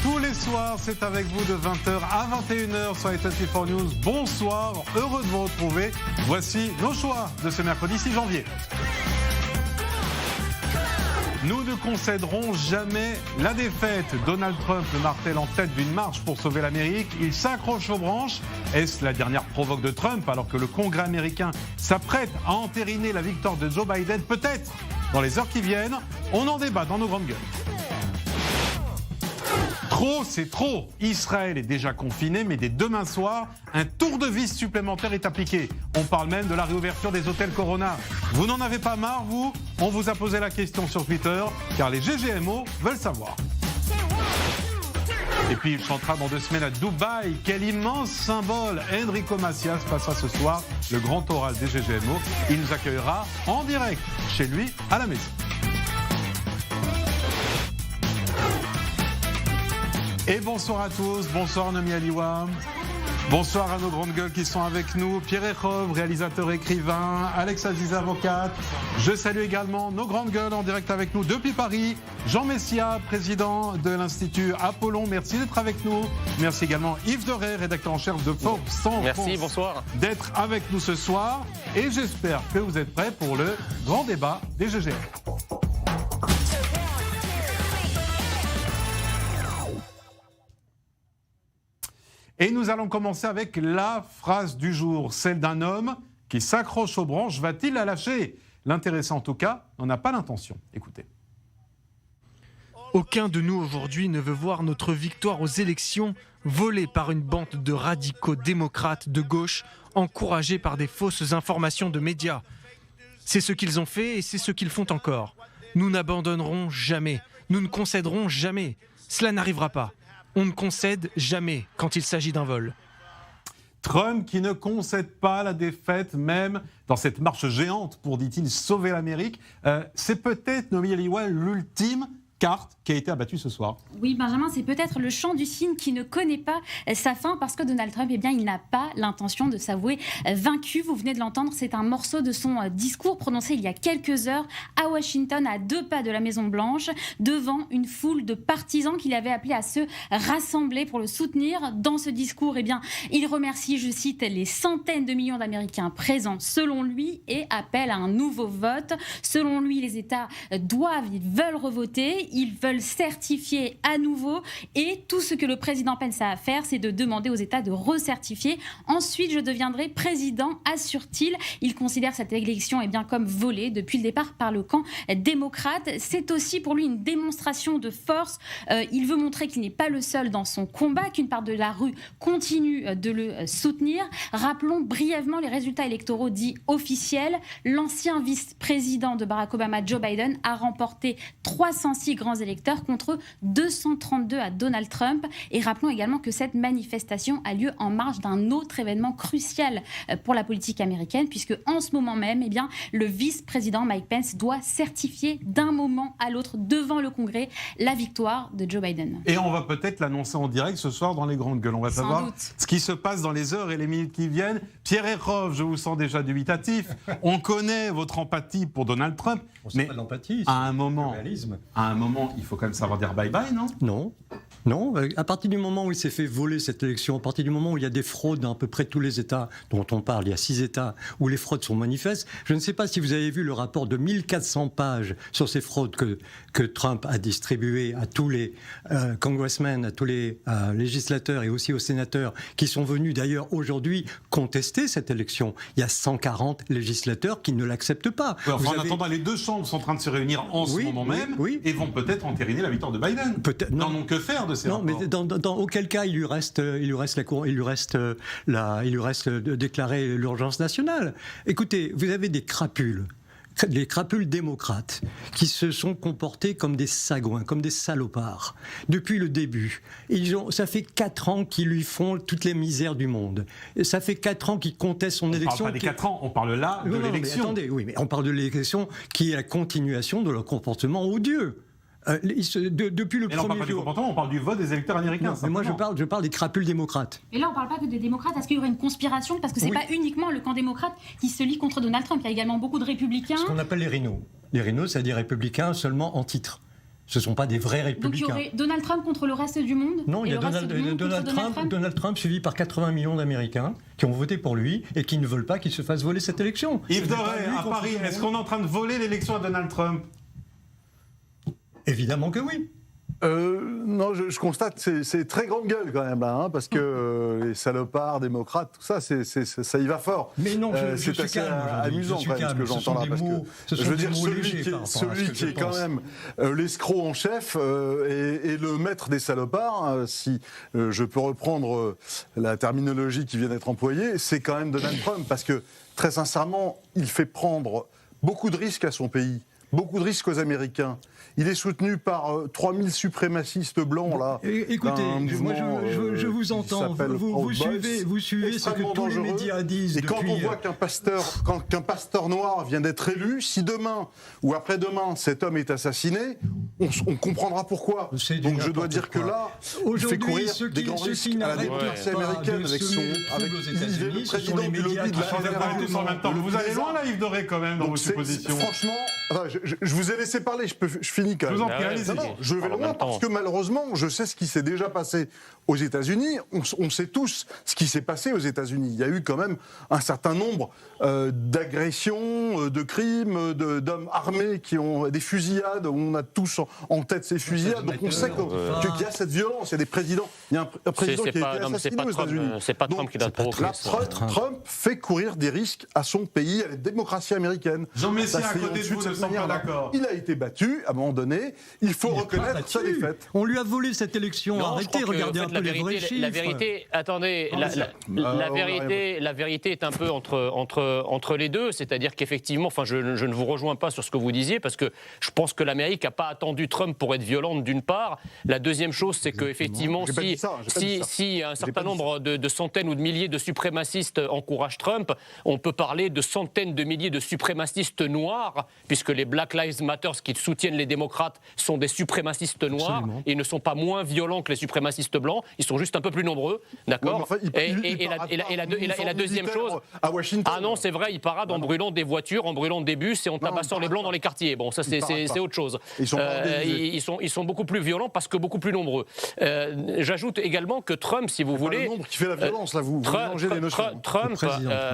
Tous les soirs, c'est avec vous de 20h à 21h sur AT24 News. Bonsoir, heureux de vous retrouver. Voici nos choix de ce mercredi 6 janvier. Nous ne concéderons jamais la défaite. Donald Trump le martèle en tête d'une marche pour sauver l'Amérique. Il s'accroche aux branches. Est-ce la dernière provoque de Trump alors que le Congrès américain s'apprête à entériner la victoire de Joe Biden? Peut-être dans les heures qui viennent. On en débat dans nos grandes gueules. Trop, c'est trop. Israël est déjà confiné, mais dès demain soir, un tour de vis supplémentaire est appliqué. On parle même de la réouverture des hôtels Corona. Vous n'en avez pas marre, vous? On vous a posé la question sur Twitter, car les GGMO veulent savoir. Et puis il chantera dans 2 semaines à Dubaï. Quel immense symbole! Enrico Macias passera ce soir le grand oral des GGMO. Il nous accueillera en direct chez lui à la maison. Et bonsoir à tous, bonsoir Nomi Aliwa, bonsoir à nos grandes gueules qui sont avec nous, Pierre Ekhov, réalisateur écrivain, Alex Aziz, avocate. Je salue également nos grandes gueules en direct avec nous depuis Paris, Jean Messia, président de l'Institut Apollon, merci d'être avec nous. Merci également Yves Deray, rédacteur en chef de Forbes. Merci, bonsoir. D'être avec nous ce soir et j'espère que vous êtes prêts pour le grand débat des GGM. Et nous allons commencer avec la phrase du jour, celle d'un homme qui s'accroche aux branches. Va-t-il la lâcher? L'intéressant en tout cas n'en a pas l'intention. Écoutez. Aucun de nous aujourd'hui ne veut voir notre victoire aux élections volée par une bande de radicaux démocrates de gauche encouragés par des fausses informations de médias. C'est ce qu'ils ont fait et c'est ce qu'ils font encore. Nous n'abandonnerons jamais, nous ne concéderons jamais. Cela n'arrivera pas. On ne concède jamais quand il s'agit d'un vol. Trump qui ne concède pas la défaite, même dans cette marche géante pour, dit-il, sauver l'Amérique. C'est peut-être, Nomi Aliwa, l'ultime carte qui a été abattue ce soir. Oui, Benjamin, c'est peut-être le chant du cygne qui ne connaît pas sa fin parce que Donald Trump, eh bien, il n'a pas l'intention de s'avouer vaincu. Vous venez de l'entendre, c'est un morceau de son discours prononcé il y a quelques heures à Washington, à 2 pas de la Maison-Blanche, devant une foule de partisans qu'il avait appelé à se rassembler pour le soutenir. Dans ce discours, eh bien, il remercie, je cite, les centaines de millions d'Américains présents selon lui et appelle à un nouveau vote. Selon lui, les États ils veulent revoter. Ils veulent certifier à nouveau et tout ce que le président Pence a à faire, c'est de demander aux États de recertifier. Ensuite, je deviendrai président, assure-t-il. Il considère cette élection eh bien, comme volée depuis le départ par le camp démocrate. C'est aussi pour lui une démonstration de force. Il veut montrer qu'il n'est pas le seul dans son combat, qu'une part de la rue continue de le soutenir. Rappelons brièvement les résultats électoraux dits officiels. L'ancien vice-président de Barack Obama, Joe Biden, a remporté 306 grands électeurs contre 232 à Donald Trump. Et rappelons également que cette manifestation a lieu en marge d'un autre événement crucial pour la politique américaine, puisque en ce moment même, eh bien, le vice-président Mike Pence doit certifier d'un moment à l'autre devant le Congrès la victoire de Joe Biden. Et on va peut-être l'annoncer en direct ce soir dans les grandes gueules. On va savoir ce qui se passe dans les heures et les minutes qui viennent. Pierre Ekhov, je vous sens déjà dubitatif. On connaît votre empathie pour Donald Trump. Mais pas de l'empathie, à un moment, il faut quand même savoir dire bye-bye, non? Non. À partir du moment où il s'est fait voler cette élection, à partir du moment où il y a des fraudes dans à peu près tous les États dont on parle, il y a 6 États où les fraudes sont manifestes. Je ne sais pas si vous avez vu le rapport de 1400 pages sur ces fraudes que Trump a distribué à tous les congressmen, à tous les législateurs et aussi aux sénateurs qui sont venus d'ailleurs aujourd'hui contester cette élection. Il y a 140 législateurs qui ne l'acceptent pas. Ouais, en attendant, les 2 chambres sont en train de se réunir en ce moment même et vont peut-être entériner la victoire de Biden. Non, non, que faire de ces rapports? Non, mais dans auquel cas il lui reste de déclarer l'urgence nationale. Écoutez, vous avez des crapules. Les crapules démocrates qui se sont comportés comme des sagouins, comme des salopards depuis le début. Ça fait 4 ans qu'ils lui font toutes les misères du monde. Et ça fait 4 ans qu'ils contestent son élection. On parle pas des 4 ans, on parle là de l'élection. Mais attendez, oui, mais on parle de l'élection qui est la continuation de leur comportement odieux. Depuis le premier jour. On ne parle pas du comportement, on parle du vote des électeurs américains. Non, mais moi, je parle des crapules démocrates. Et là, on ne parle pas que des démocrates. Est-ce qu'il y aurait une conspiration? Parce que ce n'est pas uniquement le camp démocrate qui se lie contre Donald Trump. Il y a également beaucoup de républicains. Ce qu'on appelle les rhinos. Les rhinos, c'est-à-dire républicains seulement en titre. Ce ne sont pas des vrais Donc il y républicains. aurait Donald Trump contre le reste du monde? Non, il y a et le reste du monde contre Donald Trump suivi par 80 millions d'Américains qui ont voté pour lui et qui ne veulent pas qu'il se fasse voler cette élection. Yves Doré, à Paris, est-ce qu'on est en train de voler l'élection à Donald Trump? Évidemment que oui. Non, je constate que c'est très grande gueule quand même, là, parce que les salopards, démocrates, tout ça, ça y va fort. Mais non, je c'est suis assez calme aujourd'hui. amusant quand même ce que j'entends là. Ce sont des mots légers celui qui est quand même l'escroc en chef et le maître des salopards, si je peux reprendre la terminologie qui vient d'être employée, c'est quand même Donald Trump, parce que très sincèrement, il fait prendre beaucoup de risques à son pays, beaucoup de risques aux Américains. Il est soutenu par 3000 suprémacistes blancs, là. Écoutez, moi je vous entends, vous suivez ce que tous les médias disent. Et quand on voit qu'un pasteur noir vient d'être élu, si demain ou après-demain cet homme est assassiné, on comprendra pourquoi. Donc je dois dire que là, il fait courir des grands risques à la démocratie américaine avec le président du lobby de la en même temps. Vous allez loin là, Yves Doré, quand même, dans vos suppositions. Franchement, je vous ai laissé parler, je finis quand même. Je vous en prie, allez-y. Non, je vais loin parce que malheureusement, je sais ce qui s'est déjà passé aux États-Unis. On sait tous ce qui s'est passé aux États-Unis. Il y a eu quand même un certain nombre d'agressions, de crimes, d'hommes armés qui ont des fusillades. On a tous en tête ces fusillades. Donc on sait qu'il y a cette violence. Il y a des présidents. Il y a un président qui a été assassiné aux États-Unis. C'est pas Trump qui doit provoquer ça. Trump fait courir des risques à son pays, à la démocratie américaine. Jean Messia, à côté de vous, ne sont pas d'accord. Il a été battu à un moment donné. Il faut reconnaître sa défaite. On lui a volé cette élection. Non, arrêtez, regardez un peu les vrais chiffres. La vérité, attendez, la vérité est un peu entre les deux. C'est-à-dire qu'effectivement, je ne vous rejoins pas sur ce que vous disiez, parce que je pense que l'Amérique n'a pas attendu Trump pour être violente, d'une part. La deuxième chose, c'est qu'effectivement, si un certain nombre de centaines ou de milliers de suprémacistes encouragent Trump, on peut parler de centaines de milliers de suprémacistes noirs, puisque les Black Lives Matter qui soutiennent les démocrates sont des suprémacistes noirs. Absolument. Et ne sont pas moins violents que les suprémacistes blancs, ils sont juste un peu plus nombreux, d'accord. Et la deuxième chose, à Washington. Ah non, c'est vrai, ils paradent en brûlant des voitures, en brûlant des bus et en tabassant les blancs dans les quartiers. Bon, ça c'est autre chose. Ils sont beaucoup plus violents parce que beaucoup plus nombreux. J'ajoute également que Trump, si vous voulez, le nombre qui fait la violence là, vous mélangez les notions. Trump,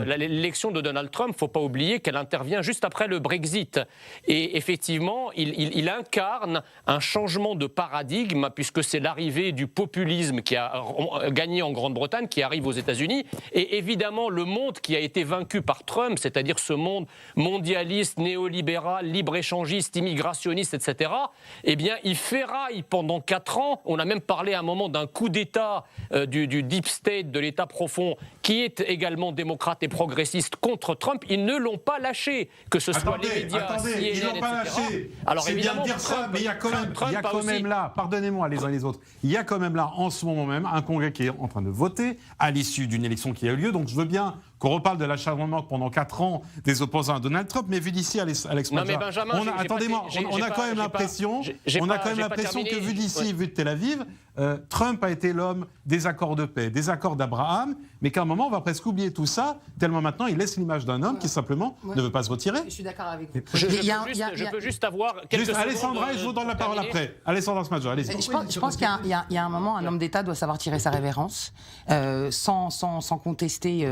l'élection de Donald Trump, faut pas oublier qu'elle intervient juste après le Brexit. Et effectivement, il incarne un changement de paradigme, puisque c'est l'arrivée du populisme qui a gagné en Grande-Bretagne, qui arrive aux États-Unis. Et évidemment, le monde qui a été vaincu par Trump, c'est-à-dire ce monde mondialiste, néolibéral, libre-échangiste, immigrationniste, etc., eh bien, il ferraille pendant 4 ans. On a même parlé à un moment d'un coup d'État du deep state, de l'État profond, qui est également démocrate et progressiste contre Trump. Ils ne l'ont pas lâché, que ce soit les médias, CNN, ils l'ont pas etc. lâché. Alors C'est bien de dire ça, mais il y a quand même là, pardonnez-moi les uns et les autres, il y a quand même là, en ce moment même, un Congrès qui est en train de voter à l'issue d'une élection qui a eu lieu. Donc je veux bien qu'on reparle de l'acharnement pendant 4 ans des opposants à Donald Trump, mais vu d'ici, Alex Madja, Non mais Benjamin, attendez-moi, on a quand même l'impression que vu d'ici, vu de Tel Aviv, Trump a été l'homme des accords de paix, des accords d'Abraham, mais qu'à un moment, on va presque oublier tout ça, tellement maintenant, il laisse l'image d'un homme qui simplement ne veut pas se retirer. Je suis d'accord avec vous. Je peux juste avoir quelques secondes. Alessandra, je vous donne la parole après. Alessandra Smadja, allez-y. Je pense qu'il y a un moment, un homme d'État doit savoir tirer sa révérence, sans contester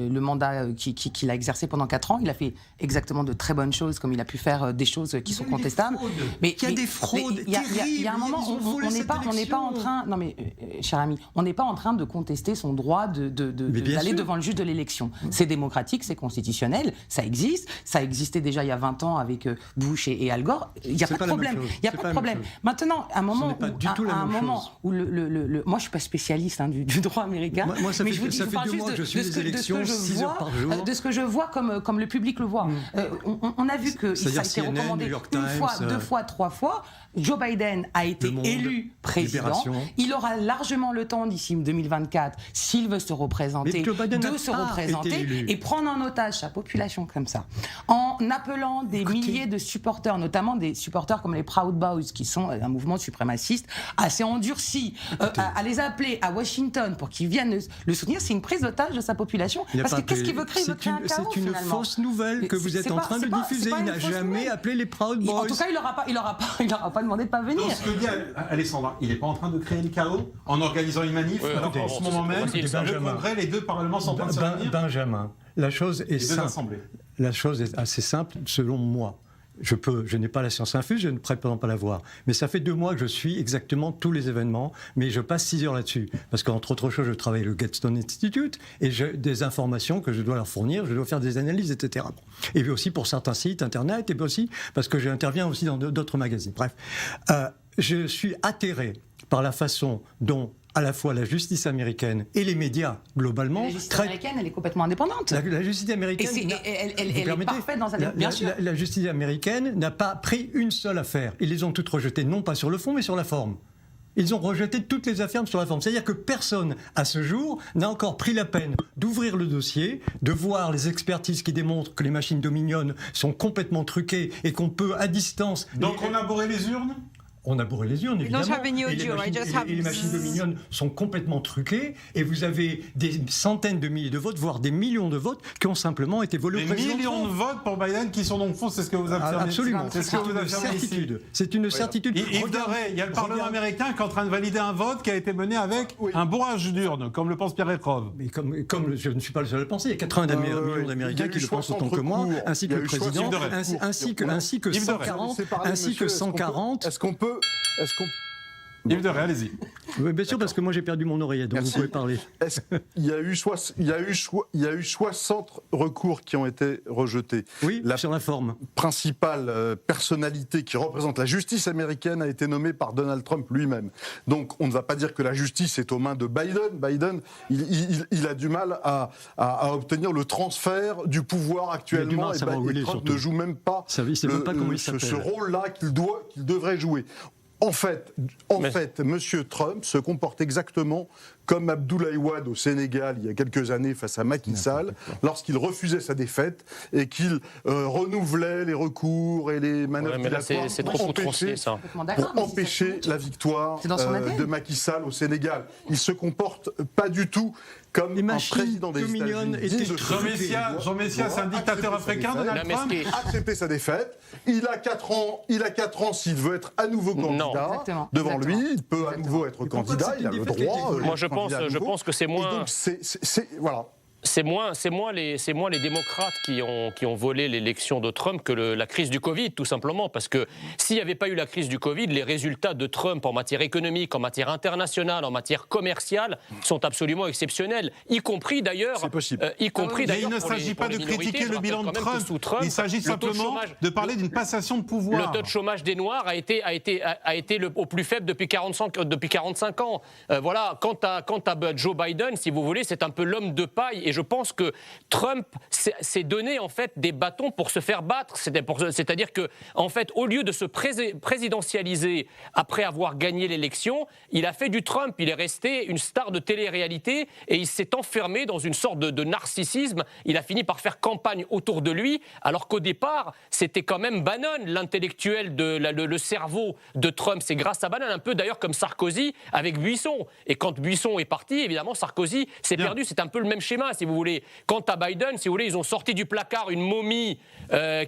le mandat qu'il a exercé pendant 4 ans. Il a fait exactement de très bonnes choses, comme il a pu faire des choses qui sont contestables. Mais il y a des fraudes. Il y a un moment où on n'est pas en train. Non mais, cher ami, on n'est pas en train de contester son droit d'aller devant le juge de l'élection. C'est démocratique, c'est constitutionnel, ça existe. Ça existait déjà il y a 20 ans avec Bush et Al Gore. Il n'y a pas de problème. Il y a pas de problème. Maintenant, à un moment où moi je suis pas spécialiste du droit américain. Moi, ça fait 2 mois que je suis les élections 6 heures par jour. De ce que je vois comme le public le voit. On a vu que ça a été recommandé une fois, 2 fois, 3 fois. Joe Biden a été élu président. Il aura largement le temps d'ici 2024, s'il veut se représenter, de se représenter et prendre en otage sa population comme ça, en appelant des milliers de supporters, notamment des supporters comme les Proud Boys, qui sont un mouvement suprémaciste assez endurci, à les appeler à Washington pour qu'ils viennent le soutenir. C'est une prise d'otage de sa population. Parce que qu'est-ce qu'il veut créer? Il veut créer un chaos, c'est une fausse nouvelle que vous êtes en train de diffuser. Il n'a jamais appelé les Proud Boys. En tout cas, il n'aura pas demandé de pas venir. Donc, ce que dit Alessandra, il n'est pas en train de créer le chaos en organisant une manif. Alors qu'en ce moment même, le Congrès, les deux parlements sont en train de se réunir. Benjamin, la chose est simple. La chose est assez simple, selon moi. Je n'ai pas la science infuse, je ne prétends pas l'avoir. Mais ça fait 2 mois que je suis exactement tous les événements, mais je passe 6 heures là-dessus. Parce qu'entre autres choses, je travaille au Gadsden Institute et j'ai des informations que je dois leur fournir, je dois faire des analyses, etc. Et puis aussi pour certains sites internet, et puis aussi parce que j'interviens aussi dans d'autres magazines. Bref, je suis atterré par la façon dont à la fois la justice américaine et les médias, globalement... La justice américaine, elle est complètement indépendante. La justice américaine... Elle est parfaite dans un... Bien sûr. La justice américaine n'a pas pris une seule affaire. Ils les ont toutes rejetées, non pas sur le fond, mais sur la forme. Ils ont rejeté toutes les affaires sur la forme. C'est-à-dire que personne, à ce jour, n'a encore pris la peine d'ouvrir le dossier, de voir les expertises qui démontrent que les machines Dominion sont complètement truquées et qu'on peut, à distance... Donc on a bourré les urnes ? On a bourré les urnes, évidemment. Et les machines Dominion sont complètement truquées. Et vous avez des centaines de milliers de votes, voire des millions de votes, qui ont simplement été volés au président. Des millions de votes pour Biden qui sont donc faux, c'est ce que vous affirmez. Absolument. C'est ce que vous affirmez ici. C'est une certitude. Yves Deray, il y a le Parlement américain qui est en train de valider un vote qui a été mené avec un bourrage d'urnes, comme le pense Pierre Ekrov. Mais comme je ne suis pas le seul à le penser, il y a 80 millions d'Américains qui le pensent autant que moi, ainsi que le président, ainsi que 140. Est-ce qu'on peut... Yves Deray, allez-y. Oui, bien sûr, parce que moi j'ai perdu mon oreillette, donc vous pouvez parler. Il y a eu 60 recours qui ont été rejetés. Oui, sur la forme. La principale personnalité qui représente la justice américaine a été nommée par Donald Trump lui-même. Donc on ne va pas dire que la justice est aux mains de Biden. Biden, il a du mal à obtenir le transfert du pouvoir actuellement. Et Trump ne joue même pas ce rôle-là qu'il devrait jouer. En fait, M. Trump se comporte exactement comme Abdoulaye Wade au Sénégal il y a quelques années face à Macky Sall, lorsqu'il refusait sa défaite et qu'il renouvelait les recours et les manœuvres pour empêcher la victoire de Macky Sall au Sénégal. Il se comporte pas du tout comme un président des États-Unis. Jean Messia, c'est un dictateur africain, Donald Trump a accepté sa défaite. Il a 4 ans s'il veut être à nouveau candidat devant lui. Il peut à nouveau être candidat. Il a le droit. Moi, je pense que c'est moins. Voilà. C'est moins les démocrates qui ont volé l'élection de Trump que la crise du Covid, tout simplement. Parce que s'il n'y avait pas eu la crise du Covid, les résultats de Trump en matière économique, en matière internationale, en matière commerciale sont absolument exceptionnels. Y compris d'ailleurs. C'est possible. Mais il ne s'agit pas de critiquer le bilan de Trump. Il s'agit simplement de parler d'une passation de pouvoir. Le taux de chômage des Noirs a été au plus faible depuis 45 ans. Voilà. Quant à Joe Biden, si vous voulez, c'est un peu l'homme de paille. Et je pense que Trump s'est donné en fait des bâtons pour se faire battre. C'est-à-dire que, en fait, au lieu de se présidentialiser après avoir gagné l'élection, il a fait du Trump. Il est resté une star de télé-réalité et il s'est enfermé dans une sorte de narcissisme. Il a fini par faire campagne autour de lui, alors qu'au départ, c'était quand même Bannon, l'intellectuel, le cerveau de Trump. C'est grâce à Bannon, un peu d'ailleurs comme Sarkozy avec Buisson. Et quand Buisson est parti, évidemment, Sarkozy s'est perdu. C'est un peu le même schéma, si vous voulez. Quant à Biden, si vous voulez, ils ont sorti du placard une momie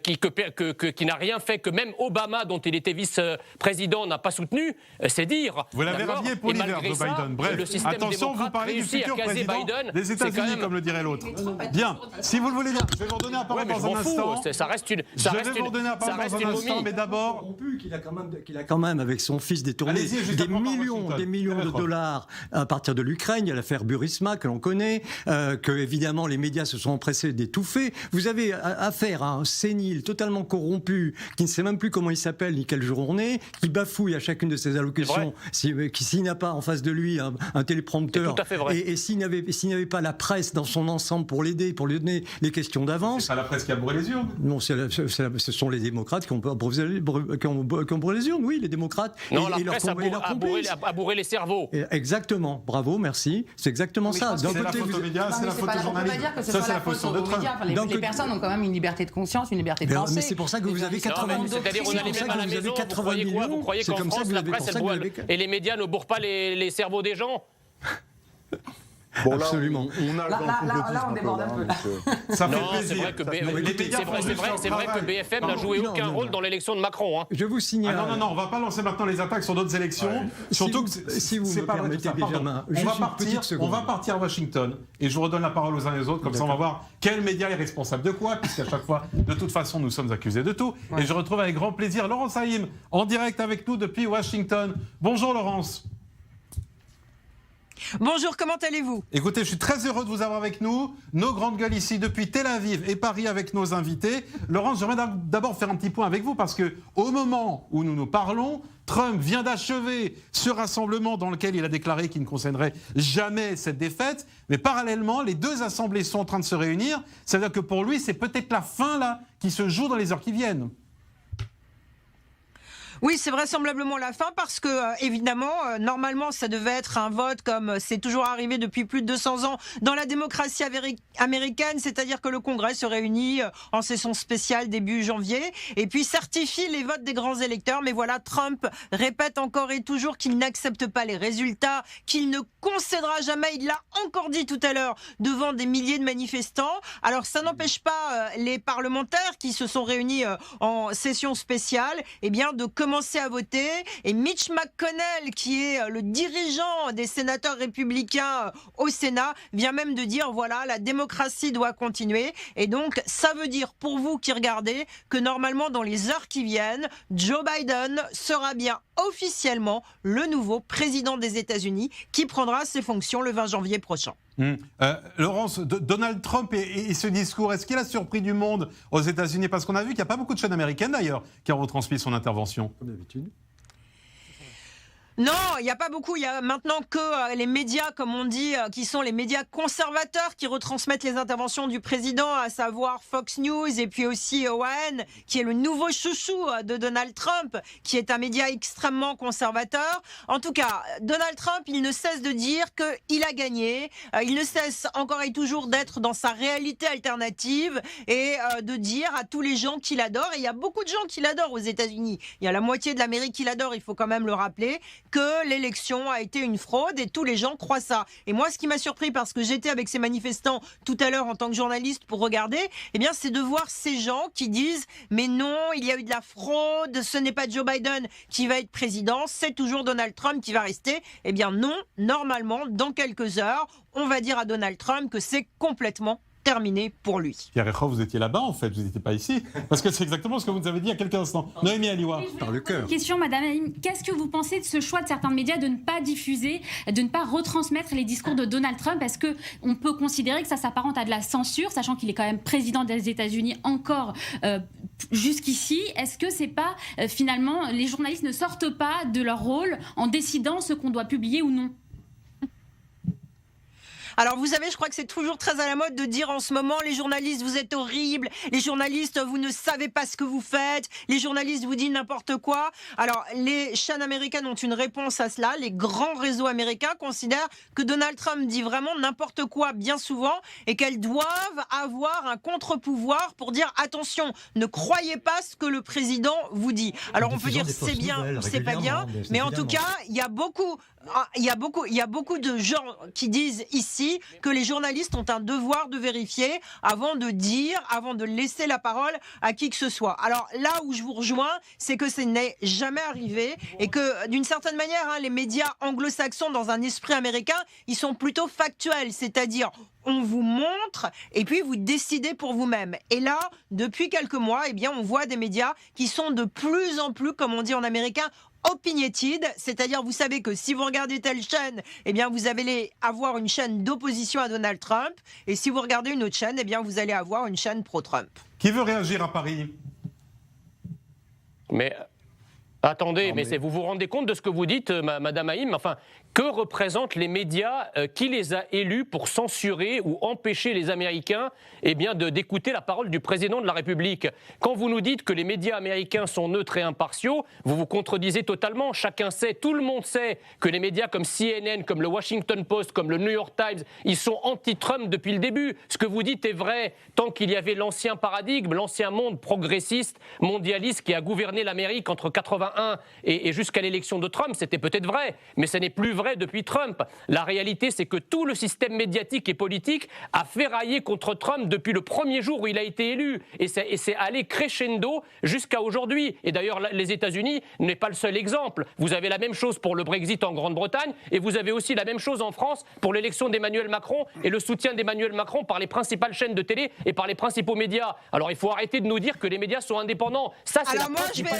qui n'a rien fait, que même Obama, dont il était vice-président, n'a pas soutenu. C'est dire. Vous l'avez radié pour l'hiver de Biden. Bref, attention, vous parlez du futur président des États-Unis, comme le dirait l'autre. Bien, si vous le voulez bien, je vais vous redonner la parole dans un instant. Ça reste une. Je vais vous redonner la parole dans un instant, mais d'abord. Qu'il a quand même, avec son fils, détourné des millions de dollars à partir de l'Ukraine. Il y a l'affaire Burisma que l'on connaît, que évidemment les médias se sont empressés d'étouffer. Vous avez affaire à un sénile totalement corrompu, qui ne sait même plus comment il s'appelle ni quelle journée, qui bafouille à chacune de ses allocutions, s'il n'a pas en face de lui un téléprompteur, et s'il n'avait pas la presse dans son ensemble pour l'aider, pour lui donner les questions d'avance. C'est pas la presse qui a bourré les urnes. Non, ce sont les démocrates qui ont brûlé les urnes, oui, les démocrates. Non, la presse a bourré les cerveaux. Exactement, bravo, merci. C'est exactement ça. C'est la faute aux médias, c'est la faute aux journalistes. On ne peut pas dire que ce soit la faute aux médias. Les personnes ont quand même une liberté de conscience, une liberté de penser. Mais c'est pour ça que vous avez 80 millions. C'est-à-dire, on allait même à la maison, vous croyez qu'en France, la presse et les médias ne bourrent pas les cerveaux des gens ? Bon, absolument. Là, on déborde un peu. Ça fait Non, c'est plaisir. vrai que, C'est vrai que BFM n'a joué aucun rôle dans l'élection de Macron. Hein. Je vous signale. Non, on va pas lancer maintenant les attaques sur d'autres élections. Surtout si vous me permettez, Benjamin, on va partir à Washington et je vous redonne la parole aux uns et aux autres, comme ça on va voir quel média est responsable de quoi, puisqu'à chaque fois, de toute façon, nous sommes accusés de tout. Et je retrouve avec grand plaisir Laurence Haïm, en direct avec nous depuis Washington. Bonjour Laurence. Bonjour, comment allez-vous? Écoutez, je suis très heureux de vous avoir avec nous. Nos grandes gueules ici depuis Tel Aviv et Paris avec nos invités. Laurence, j'aimerais d'abord faire un petit point avec vous parce que au moment où nous nous parlons, Trump vient d'achever ce rassemblement dans lequel il a déclaré qu'il ne concernerait jamais cette défaite. Mais parallèlement, les deux assemblées sont en train de se réunir. C'est-à-dire que pour lui, c'est peut-être la fin là qui se joue dans les heures qui viennent. Oui, c'est vraisemblablement la fin parce que, évidemment, normalement, ça devait être un vote comme c'est toujours arrivé depuis plus de 200 ans dans la démocratie américaine, c'est-à-dire que le Congrès se réunit en session spéciale début janvier et puis certifie les votes des grands électeurs. Mais voilà, Trump répète encore et toujours qu'il n'accepte pas les résultats, qu'il ne concédera jamais. Il l'a encore dit tout à l'heure devant des milliers de manifestants. Alors, ça n'empêche pas les parlementaires qui se sont réunis en session spéciale, eh bien, de commencer à voter. Et Mitch McConnell, qui est le dirigeant des sénateurs républicains au Sénat, vient même de dire, voilà, la démocratie doit continuer. Et donc, ça veut dire, pour vous qui regardez, que normalement, dans les heures qui viennent, Joe Biden sera bien officiellement le nouveau président des États-Unis qui prendra ses fonctions le 20 janvier prochain. Laurence, Donald Trump et ce discours, est-ce qu'il a surpris du monde aux États-Unis? Parce qu'on a vu qu'il n'y a pas beaucoup de chaînes américaines d'ailleurs qui ont retransmis son intervention. Comme d'habitude. Non, il n'y a pas beaucoup. Il y a maintenant que les médias, comme on dit, qui sont les médias conservateurs qui retransmettent les interventions du président, à savoir Fox News et puis aussi OAN, qui est le nouveau chouchou de Donald Trump, qui est un média extrêmement conservateur. En tout cas, Donald Trump, il ne cesse de dire qu'il a gagné. Il ne cesse encore et toujours d'être dans sa réalité alternative et de dire à tous les gens qu'il adore. Et il y a beaucoup de gens qui l'adorent aux États-Unis. Il y a la moitié de l'Amérique qui l'adore, il faut quand même le rappeler, que l'élection a été une fraude et tous les gens croient ça. Et moi, ce qui m'a surpris, parce que j'étais avec ces manifestants tout à l'heure en tant que journaliste pour regarder, eh bien, c'est de voir ces gens qui disent « Mais non, il y a eu de la fraude, ce n'est pas Joe Biden qui va être président, c'est toujours Donald Trump qui va rester. » Eh bien non, normalement, dans quelques heures, on va dire à Donald Trump que c'est complètement terminé pour lui. Pierre Echoff, vous étiez là-bas en fait, vous n'étiez pas ici. Parce que c'est exactement ce que vous nous avez dit il y a quelques instants. Noémie Aliwa. Par le cœur. Question, Madame Haïm, qu'est-ce que vous pensez de ce choix de certains médias de ne pas diffuser, de ne pas retransmettre les discours de Donald Trump? Est-ce qu'on peut considérer que ça s'apparente à de la censure, sachant qu'il est quand même président des États-Unis encore jusqu'ici? Est-ce que c'est pas finalement les journalistes ne sortent pas de leur rôle en décidant ce qu'on doit publier ou non? Alors vous savez, je crois que c'est toujours très à la mode de dire en ce moment, les journalistes, vous êtes horribles, les journalistes, vous ne savez pas ce que vous faites, les journalistes vous disent n'importe quoi. Alors les chaînes américaines ont une réponse à cela. Les grands réseaux américains considèrent que Donald Trump dit vraiment n'importe quoi bien souvent et qu'elles doivent avoir un contre-pouvoir pour dire attention, ne croyez pas ce que le président vous dit. Alors on peut dire c'est bien ou c'est pas bien, mais en tout cas, il y a beaucoup de gens qui disent ici que les journalistes ont un devoir de vérifier avant de dire, avant de laisser la parole à qui que ce soit. Alors là où je vous rejoins, c'est que ce n'est jamais arrivé et que d'une certaine manière, les médias anglo-saxons dans un esprit américain, ils sont plutôt factuels, c'est-à-dire on vous montre et puis vous décidez pour vous-même. Et là, depuis quelques mois, eh bien, on voit des médias qui sont de plus en plus, comme on dit en américain, opinionated, c'est-à-dire vous savez que si vous regardez telle chaîne, eh bien vous allez avoir une chaîne d'opposition à Donald Trump, et si vous regardez une autre chaîne, eh bien vous allez avoir une chaîne pro-Trump. Qui veut réagir à Paris? Mais attendez, vous vous rendez compte de ce que vous dites, Madame Haïm? Enfin, que représentent les médias? Qui les a élus pour censurer ou empêcher les Américains d'écouter la parole du président de la République? Quand vous nous dites que les médias américains sont neutres et impartiaux, vous vous contredisez totalement. Chacun sait, tout le monde sait que les médias comme CNN, comme le Washington Post, comme le New York Times, ils sont anti-Trump depuis le début. Ce que vous dites est vrai. Tant qu'il y avait l'ancien paradigme, l'ancien monde progressiste, mondialiste qui a gouverné l'Amérique entre 81 1981 et jusqu'à l'élection de Trump, c'était peut-être vrai, mais ce n'est plus vrai depuis Trump. La réalité, c'est que tout le système médiatique et politique a ferraillé contre Trump depuis le premier jour où il a été élu. Et c'est allé crescendo jusqu'à aujourd'hui. Et d'ailleurs, les États-Unis n'est pas le seul exemple. Vous avez la même chose pour le Brexit en Grande-Bretagne et vous avez aussi la même chose en France pour l'élection d'Emmanuel Macron et le soutien d'Emmanuel Macron par les principales chaînes de télé et par les principaux médias. Alors il faut arrêter de nous dire que les médias sont indépendants. Ça, c'est alors moi, je vais...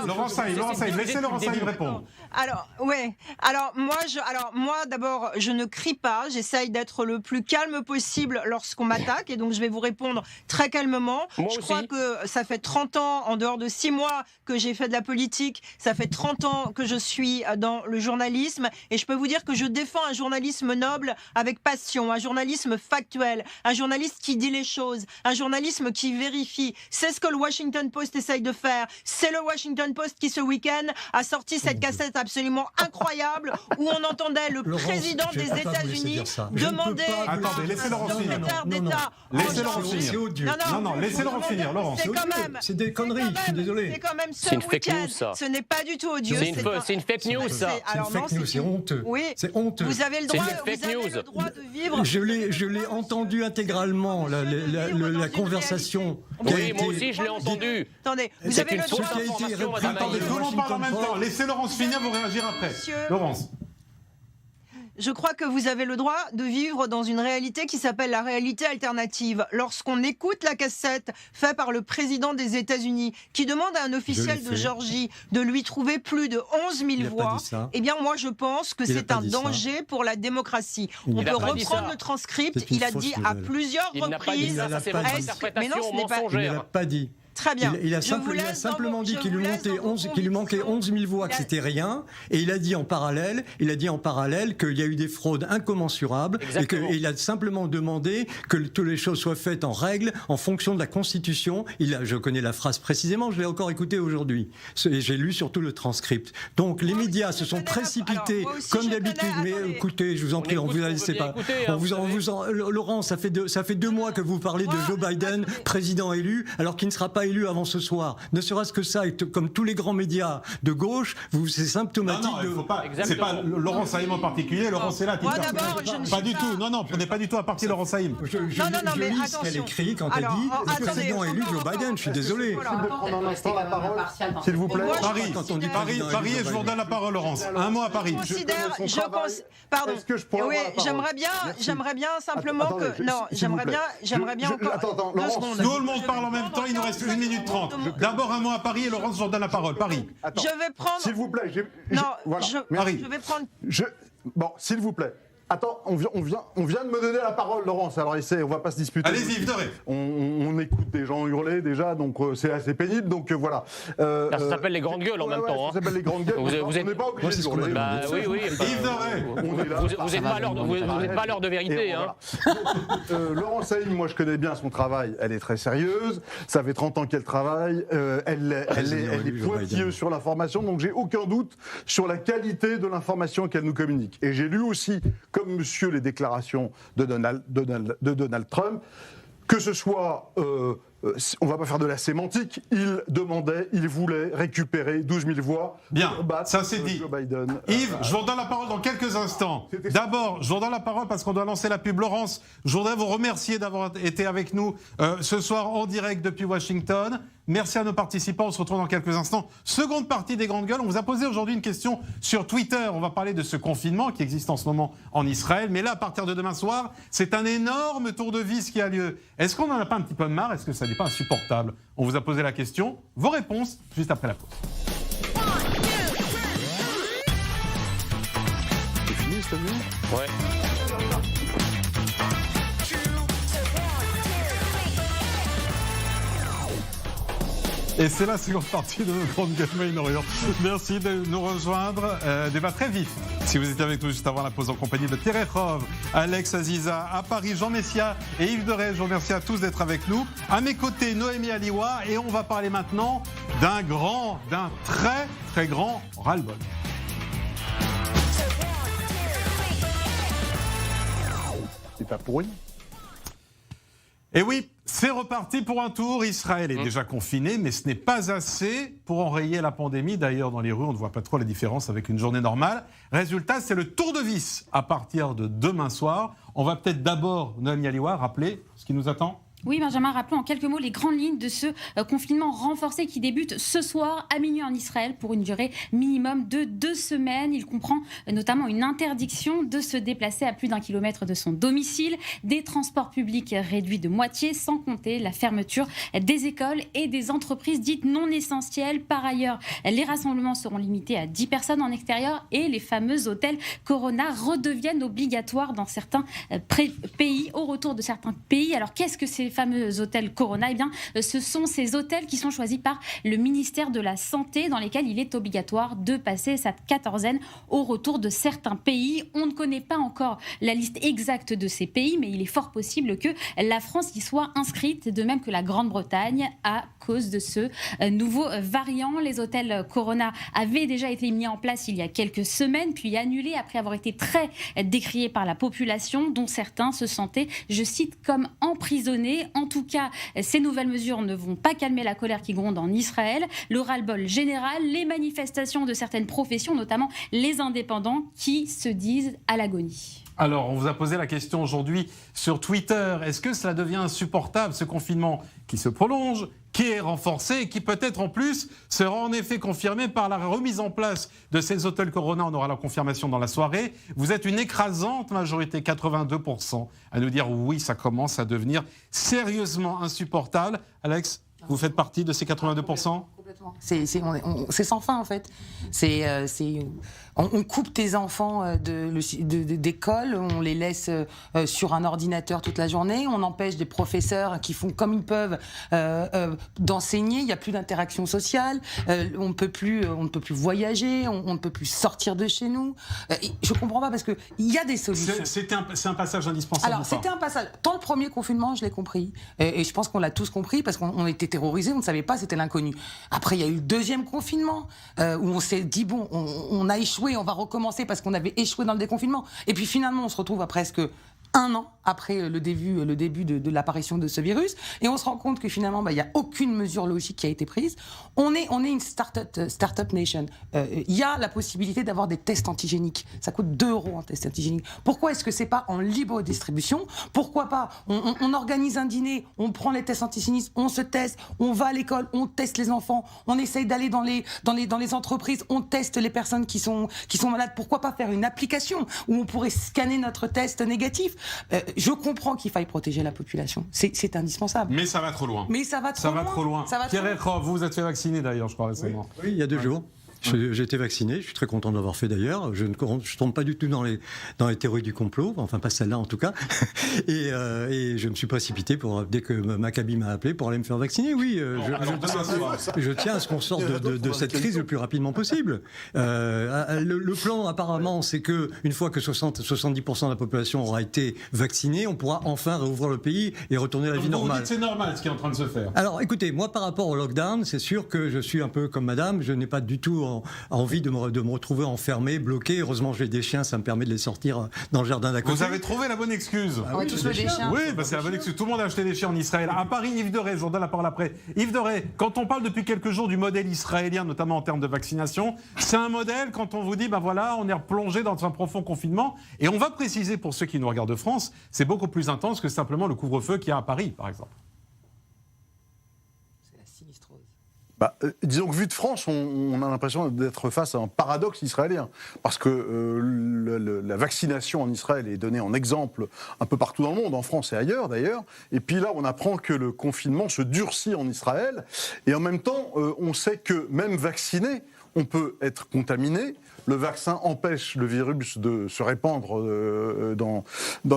Laurent Saïm, laissez Laurent Saïm répondre. Alors, ouais. Alors moi, d'abord, je ne crie pas. J'essaye d'être le plus calme possible lorsqu'on m'attaque. Et donc, je vais vous répondre très calmement. Je crois que ça fait 30 ans, en dehors de 6 mois, que j'ai fait de la politique. Ça fait 30 ans que je suis dans le journalisme. Et je peux vous dire que je défends un journalisme noble avec passion, un journalisme factuel, un journaliste qui dit les choses, un journalisme qui vérifie. C'est ce que le Washington Post essaye de faire. C'est le Washington Post qui, ce week-end, a sorti cette cassette absolument incroyable où on entendait le président des États-Unis demander Attendez, laissez Laurent finir. Laissez Laurent finir. Non, laissez Laurent finir, Laurent. C'est des conneries, je suis désolé. C'est quand même C'est une fake news, ça. Ce n'est pas du tout odieux. C'est une fake new, ça. C'est une fake news, c'est honteux. Oui. C'est honteux. Vous avez le droit de vivre. Je l'ai entendu intégralement, la conversation. Oui, moi aussi, je l'ai entendu. Attendez, vous avez le droit. Attendez, tout le monde parle en même temps. Laissez Laurence finir, vous réagir après. Laurence. Je crois que vous avez le droit de vivre dans une réalité qui s'appelle la réalité alternative. Lorsqu'on écoute la cassette faite par le président des États-Unis, qui demande à un officiel de Géorgie de lui trouver plus de 11 000 voix, eh bien moi je pense que c'est un danger pour la démocratie. On peut reprendre le transcript, il a dit à plusieurs reprises... Mais non, ce n'est pas... Il ne l'a pas dit. Très bien. Il a simplement dit qu'il lui manquait 11 000 voix, que c'était rien. Et il a dit en parallèle qu'il y a eu des fraudes incommensurables. Exactement. Et il a simplement demandé que toutes les choses soient faites en règle, en fonction de la Constitution. Je connais la phrase précisément, je l'ai encore écoutée aujourd'hui. Et j'ai lu surtout le transcript. Donc les médias se sont précipités, comme d'habitude. Mais écoutez, je vous en prie, on vous a laissé pas. Laurent, ça fait 2 mois que vous parlez de Joe Biden, président élu, alors qu'il ne sera pas élu avant ce soir. Ne serait-ce que ça, comme tous les grands médias de gauche, c'est symptomatique. Non, il faut pas. C'est pas Laurent Saïm en particulier. Laurent, c'est là. Pas du tout. Non, prenez pas du tout à partir Laurent Saïm. Je lis ce qu'elle écrit quand elle dit le président élu Joe Biden. Je suis désolé. S'il vous plaît. Paris, et je vous redonne la parole, Laurence. Un mot à Paris. Pardon. Oui, j'aimerais bien simplement que. Non, j'aimerais bien encore. Attends, Laurence. Tout le monde parle en même temps. Il nous reste 1 minute 30. D'abord un mot à Paris et Laurence, je vous redonne la parole. Paris. Je vais prendre. S'il vous plaît. Paris. Je vais prendre. Bon, s'il vous plaît. Attends, on vient de me donner la parole, Laurence. Alors, on va pas se disputer. Allez-y, Yves Doré. On écoute des gens hurler déjà, donc c'est assez pénible. Donc voilà. Ça s'appelle les grandes gueules en même temps. Ça s'appelle les grandes gueules. On n'est pas obligé de hurler. Oui. Yves Doré. Vous n'êtes pas à l'heure de vérité. Hein. Laurence Saïm, moi je connais bien son travail. Elle est très sérieuse. Ça fait 30 ans qu'elle travaille. Elle est pointilleuse sur l'information. Donc j'ai aucun doute sur la qualité de l'information qu'elle nous communique. Et j'ai lu aussi, comme monsieur, les déclarations de Donald Trump, que ce soit, on va pas faire de la sémantique, il voulait récupérer 12 000 voix. Bien, ça c'est dit. Joe Biden. Yves, je vous redonne la parole dans quelques instants. D'abord, je vous redonne la parole parce qu'on doit lancer la pub. Laurence, je voudrais vous remercier d'avoir été avec nous ce soir en direct depuis Washington. Merci à nos participants, on se retrouve dans quelques instants. Seconde partie des Grandes Gueules, on vous a posé aujourd'hui une question sur Twitter. On va parler de ce confinement qui existe en ce moment en Israël. Mais là, à partir de demain soir, c'est un énorme tour de vis qui a lieu. Est-ce qu'on n'en a pas un petit peu marre? Est-ce que ça n'est pas insupportable? On vous a posé la question. Vos réponses, juste après la pause. C'est fini, cette nuit? Ouais. Et c'est la seconde partie de notre Grande Gueule Moyen-Orient. Merci de nous rejoindre. Débat très vif. Si vous étiez avec nous juste avant la pause en compagnie de Pierre Echov, Alex Aziza, à Paris, Jean Messia et Yves Doré. Je vous remercie à tous d'être avec nous. À mes côtés, Noémie Aliwa. Et on va parler maintenant d'un très, très grand ras-le-bol. C'est pas pourri. Et oui, c'est reparti pour un tour. Israël est déjà confiné, mais ce n'est pas assez pour enrayer la pandémie. D'ailleurs, dans les rues, on ne voit pas trop la différence avec une journée normale. Résultat, c'est le tour de vis à partir de demain soir. On va peut-être d'abord, Noémie Aliwa, rappeler ce qui nous attend. Oui, Benjamin, rappelons en quelques mots les grandes lignes de ce confinement renforcé qui débute ce soir à minuit en Israël pour une durée minimum de 2 semaines. Il comprend notamment une interdiction de se déplacer à plus d'1 kilomètre de son domicile, des transports publics réduits de moitié, sans compter la fermeture des écoles et des entreprises dites non essentielles. Par ailleurs, les rassemblements seront limités à 10 personnes en extérieur et les fameux hôtels Corona redeviennent obligatoires dans certains pays, au retour de certains pays. Alors, qu'est-ce que ces fameux hôtels Corona? Eh bien, ce sont ces hôtels qui sont choisis par le ministère de la Santé, dans lesquels il est obligatoire de passer sa quatorzaine au retour de certains pays. On ne connaît pas encore la liste exacte de ces pays, mais il est fort possible que la France y soit inscrite, de même que la Grande-Bretagne, à cause de ce nouveau variant. Les hôtels Corona avaient déjà été mis en place il y a quelques semaines, puis annulés après avoir été très décriés par la population, dont certains se sentaient, je cite, comme emprisonnés. En tout cas, ces nouvelles mesures ne vont pas calmer la colère qui gronde en Israël. Le ras-le-bol général, les manifestations de certaines professions, notamment les indépendants, qui se disent à l'agonie. Alors, on vous a posé la question aujourd'hui sur Twitter. Est-ce que cela devient insupportable, ce confinement qui se prolonge, qui est renforcé et qui peut-être en plus sera en effet confirmé par la remise en place de ces hôtels Corona? On aura la confirmation dans la soirée. Vous êtes une écrasante majorité, 82%, à nous dire oui, ça commence à devenir sérieusement insupportable. Alex, vous faites partie de ces 82%? C'est sans fin en fait. On coupe tes enfants d'école, on les laisse sur un ordinateur toute la journée, on empêche des professeurs qui font comme ils peuvent d'enseigner, il n'y a plus d'interaction sociale, on ne peut plus voyager, on ne peut plus sortir de chez nous. Je ne comprends pas parce qu'il y a des solutions. C'est un passage indispensable. Alors c'était un passage. Dans le premier confinement, je l'ai compris. Et je pense qu'on l'a tous compris parce qu'on était terrorisés, on ne savait pas, c'était l'inconnu. Après, il y a eu le deuxième confinement où on s'est dit, bon, on a échoué, on va recommencer parce qu'on avait échoué dans le déconfinement. Et puis finalement, on se retrouve à presque 1 an après le début de l'apparition de ce virus, et on se rend compte que finalement, il n'y a aucune mesure logique qui a été prise. On est une start-up nation. Il y a la possibilité d'avoir des tests antigéniques. Ça coûte 2 € un test antigénique. Pourquoi est-ce que c'est pas en libre distribution? Pourquoi pas on organise un dîner, on prend les tests antigéniques, on se teste, on va à l'école, on teste les enfants, on essaye d'aller dans les entreprises, on teste les personnes qui sont malades. Pourquoi pas faire une application où on pourrait scanner notre test négatif? Je comprends qu'il faille protéger la population, c'est indispensable. Mais ça va trop loin. Pierre Eckhoff, vous vous êtes fait vacciner d'ailleurs, je crois récemment. Oui, il y a 2 jours. J'ai été vacciné, je suis très content de l'avoir fait d'ailleurs. Je tombe pas du tout dans les théories du complot, enfin pas celle-là en tout cas. Et je me suis précipité dès que Maccabi m'a appelé pour aller me faire vacciner. Oui, je tiens à ce qu'on sorte de cette crise le plus rapidement possible. Le plan apparemment, c'est que une fois que 70% de la population aura été vaccinée, on pourra enfin rouvrir le pays et retourner à la vie normale. Vous dites c'est normal ce qui est en train de se faire. Alors écoutez, moi par rapport au lockdown, c'est sûr que je suis un peu comme madame, je n'ai pas du tout envie de me retrouver enfermé, bloqué. Heureusement, j'ai des chiens, ça me permet de les sortir dans le jardin d'à côté. Vous avez trouvé la bonne excuse. Oui, tous des chiens. Oui, c'est la bonne excuse. Tout le monde a acheté des chiens en Israël. À Paris, Yves Deray, je vous donne la parole après. Yves Deray, quand on parle depuis quelques jours du modèle israélien, notamment en termes de vaccination, c'est un modèle quand on vous dit, voilà, on est replongé dans un profond confinement. Et on va préciser pour ceux qui nous regardent de France, c'est beaucoup plus intense que simplement le couvre-feu qu'il y a à Paris, par exemple. Disons que vu de France, on a l'impression d'être face à un paradoxe israélien. Parce que la vaccination en Israël est donnée en exemple un peu partout dans le monde, en France et ailleurs d'ailleurs. Et puis là, on apprend que le confinement se durcit en Israël. Et en même temps, on sait que même vacciné, on peut être contaminé. Le vaccin empêche le virus de se répandre dans